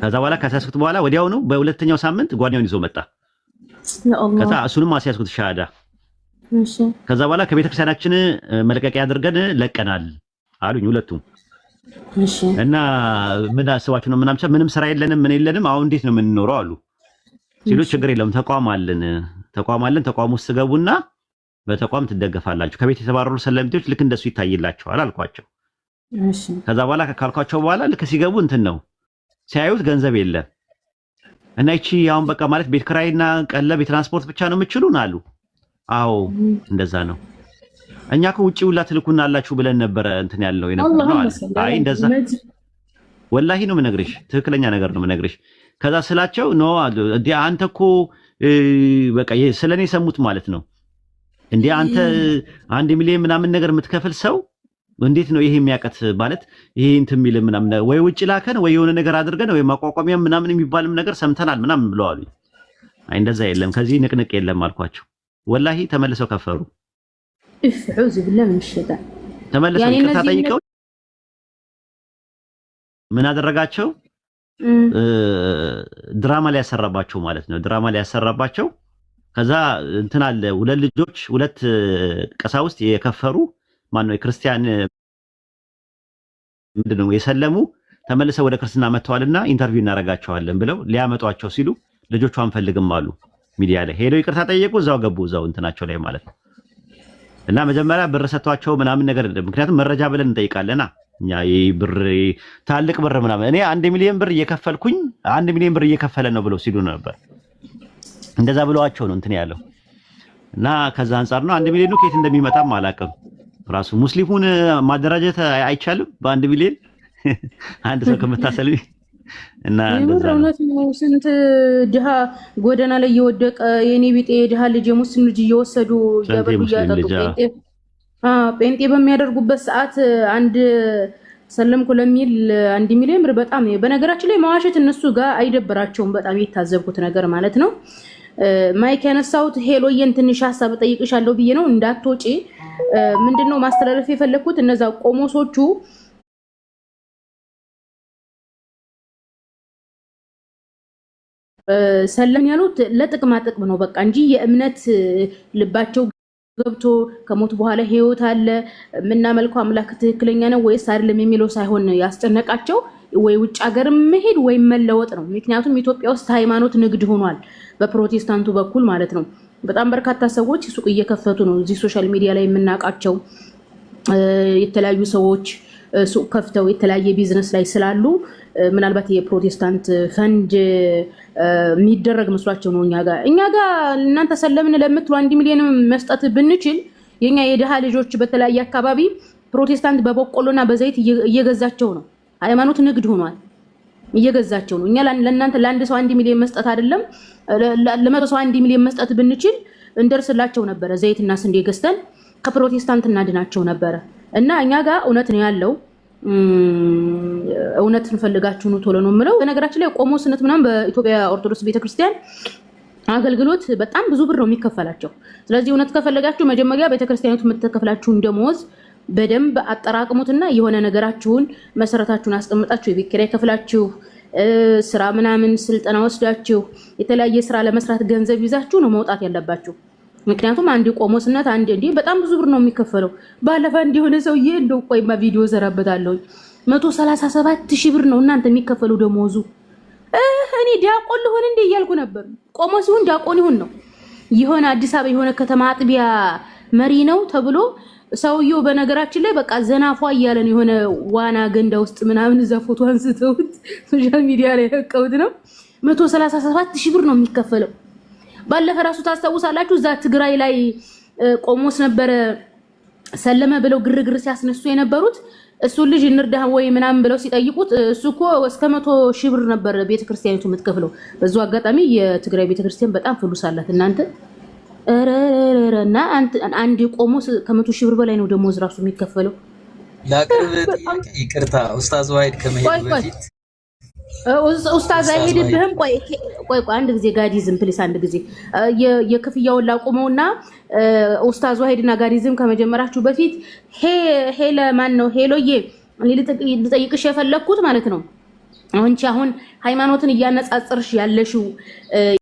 ከዛ በኋላ ካስያዝኩት በኋላ ወዲያውኑ በሁለተኛው ሳምንት ጓደኛውን ይዞ መጣ። ከዛ እሱንም አስያዝኩት ሻሃዳ። ከዛ በኋላ ከቤተክርስቲያናችን መልቀቂያ አድርገን ለቀናል አሉኝ ሁለቱም። እና ምን አስባችሁ ነው? ምንም ስራ የለንም ምን የለንም፣ አሁን እንዴት ነው የምንኖረው አሉ። ሲሉ ችግር የለውም ተቋም አለን። ተቋም ውስጥ ገቡና በተቋም ትደገፋላችሁ። ከቤት የተባረሩ ሰለምቴዎች ልክ እንደሱ ይታይላቸዋል አልኳቸው። ከዛ በኋላ ካልኳቸው በኋላ ልክ ሲገቡ እንትን ነው ሲያዩት ገንዘብ የለም። እና እቺ አሁን በቃ ማለት ቤት ክራይና ቀለብ የትራንስፖርት ብቻ ነው የምችሉን አሉ። አዎ እንደዛ ነው። እኛ ከውጪ ሁላ ትልኩና አላችሁ ብለን ነበረ እንትን ያለው የነበረው አለ። አይ እንደዛ ወላሂ ነው የምነግርሽ፣ ትክክለኛ ነገር ነው የምነግርሽ። ከዛ ስላቸው ነው እንዴ አንተ እኮ በቃ ስለኔ ሰሙት ማለት ነው። እንዴ አንተ 1 ሚሊዮን ምናምን ነገር የምትከፍል ሰው እንዴት ነው ይሄ የሚያቀት ማለት ይሄ እንትን የሚል ምናምን ወይ ውጪ ላከን ወይ የሆነ ነገር አድርገን ወይ ማቋቋሚያ ምናምን የሚባልም ነገር ሰምተናል ምናምን ብለዋል። አይ እንደዛ የለም ከዚህ ንቅንቅ የለም አልኳቸው። ወላሂ ተመልሰው ከፈሩ። እፍዑዝ ቢላህ ምን ሸይጣን ተመልሰው ይቅርታ ጠይቀው ምን አደረጋቸው? ድራማ ላይ ያሰራባቸው ማለት ነው። ድራማ ላይ ያሰራባቸው። ከዛ እንትን አለ ሁለት ቀሳውስት የከፈሩ ማነው የክርስቲያን ምንድነው የሰለሙ ተመልሰው ወደ ክርስትና መጥተዋልና ኢንተርቪው እናረጋቸዋለን ብለው ሊያመጧቸው ሲሉ ልጆቹ አንፈልግም አሉ። ሚዲያ ላይ ሄደው ይቅርታ ጠየቁ። እዛው ገቡ፣ እዛው እንትናቸው ላይ ማለት ነው። እና መጀመሪያ ብር ሰጥቷቸው ምናምን ነገር ምክንያቱም መረጃ ብለን እንጠይቃለና እኛ ብር ታልቅ ብር ምናምን እኔ 1 ሚሊዮን ብር እየከፈልኩኝ 1 ሚሊዮን ብር እየከፈለ ነው ብለው ሲሉ ነበር። እንደዛ ብለዋቸው ነው እንትን ያለው እና ከዛ አንፃር ነው 1 ሚሊዮን ከየት እንደሚመጣም አላውቅም። ራሱ ሙስሊሙን ማደራጀት አይቻልም በ1 ሚሊዮን አንድ ሰው ከመታሰልኝ እና እውነት ነው። ስንት ድሃ ጎዳና ላይ እየወደቀ የኔ ቢጤ ድሃ ልጅ የሙስሊም ልጅ እየወሰዱ ያበሉ ያጠጡ ጴንጤ በሚያደርጉበት ሰዓት አንድ ሰለምኩ ለሚል 1 ሚሊዮን ብር በጣም ነው። በነገራችን ላይ መዋሸት እነሱ ጋር አይደብራቸውም። በጣም የታዘብኩት ነገር ማለት ነው። ማይክ ያነሳሁት ሄሎዬን ትንሽ ሀሳብ ጠይቅሻለሁ ብዬ ነው እንዳትወጪ። ምንድነው ማስተላለፍ የፈለኩት እነዛ ቆሞሶቹ ሰለም ያሉት ለጥቅማ ጥቅም ነው በቃ እንጂ የእምነት ልባቸው ገብቶ ከሞት በኋላ ህይወት አለ ምናመልከው አምላክ ትክክለኛ ነው ወይስ አይደለም የሚለው ሳይሆን ያስጨነቃቸው ወይ ውጭ ሀገር መሄድ ወይ መለወጥ ነው። ምክንያቱም ኢትዮጵያ ውስጥ ሃይማኖት ንግድ ሆኗል በፕሮቴስታንቱ በኩል ማለት ነው። በጣም በርካታ ሰዎች ሱቅ እየከፈቱ ነው። እዚህ ሶሻል ሚዲያ ላይ የምናውቃቸው የተለያዩ ሰዎች ሱቅ ከፍተው የተለያየ ቢዝነስ ላይ ስላሉ ምናልባት የፕሮቴስታንት ፈንድ የሚደረግ መስሏቸው ነው እኛ ጋር እናንተ ሰለምን ለምትሉ 1 ሚሊዮን መስጠት ብንችል የኛ የደሃ ልጆች በተለያየ አካባቢ ፕሮቴስታንት በበቆሎና በዘይት እየገዛቸው ነው። ሃይማኖት ንግድ ሆኗል እየገዛቸው ነው። እኛ ለእናንተ ለአንድ ሰው 1 ሚሊዮን መስጠት አይደለም ለመቶ ሰው 1 ሚሊዮን መስጠት ብንችል እንደርስላቸው ነበር። ዘይትና ስንዴ ገዝተን ከፕሮቴስታንት እናድናቸው ነበር። እና እኛ ጋር እውነት ነው ያለው። እውነት እንፈልጋችሁ ነው ቶሎ ነው የምለው። በነገራችን ላይ ቆሞስነት ምናምን በኢትዮጵያ ኦርቶዶክስ ቤተክርስቲያን አገልግሎት በጣም ብዙ ብር ነው የሚከፈላቸው። ስለዚህ እውነት ከፈለጋችሁ መጀመሪያ ቤተክርስቲያኒቱ የምትከፍላችሁን ደሞዝ በደንብ አጠራቅሙትና የሆነ ነገራችሁን መሰረታችሁን አስቀምጣችሁ የቤት ኪራይ ከፍላችሁ ስራ ምናምን ስልጠና ወስዳችሁ የተለያየ ስራ ለመስራት ገንዘብ ይዛችሁ ነው መውጣት ያለባችሁ። ምክንያቱም አንድ ቆሞስነት አንድ እንዴ በጣም ብዙ ብር ነው የሚከፈለው። ባለፈ እንደሆነ ሰውዬ እንደው ቆይማ ቪዲዮ ዘራበታለሁ 137,000 ብር ነው እናንተ የሚከፈለው ደሞዙ። እኔ ዲያቆን ልሆን እንዴ እያልኩ ነበር። ቆሞስ ይሁን ዲያቆን ይሁን ነው የሆነ አዲስ አበባ የሆነ ከተማ አጥቢያ መሪ ነው ተብሎ ሰውየው በነገራችን ላይ በቃ ዘናፏ እያለ ነው የሆነ ዋና ገንዳ ውስጥ ምናምን እዛ ፎቶ አንስተውት ሶሻል ሚዲያ ላይ ያቀውት ነው 137,000 ብር ነው የሚከፈለው። ባለፈ ራሱ ታስተውሳላችሁ እዛ ትግራይ ላይ ቆሞስ ነበር ሰለመ ብለው ግርግር ሲያስነሱ የነበሩት እሱ ልጅ እንርዳህ ወይ ምናምን ብለው ሲጠይቁት እሱኮ እስከ 100,000 ብር ነበር ቤተክርስቲያኒቱ የምትከፍለው። በዛው አጋጣሚ የትግራይ ቤተክርስቲያን በጣም ፍሉስ አላት እናንተ ረረረና አንድ ቆሞስ ከ100,000 ብር በላይ ነው ደሞዝ ራሱ የሚከፈለው። ላቅርብ ጥያቄ ይቅርታ ኡስታዝ ዋሂድ ከመሄድ በፊት ኡስታዝ አይሄድብህም። ቆይ አንድ ጊዜ ጋዲዝም ፕሊስ አንድ ጊዜ የክፍያውን ላቆመውና ኡስታዝ ዋሂድና ጋዲዝም ከመጀመራችሁ በፊት ሄለ ማን ነው ሄሎዬ ልጠይቅሽ የፈለኩት ማለት ነው። አሁን ሃይማኖትን እያነጻጽርሽ ያለሽው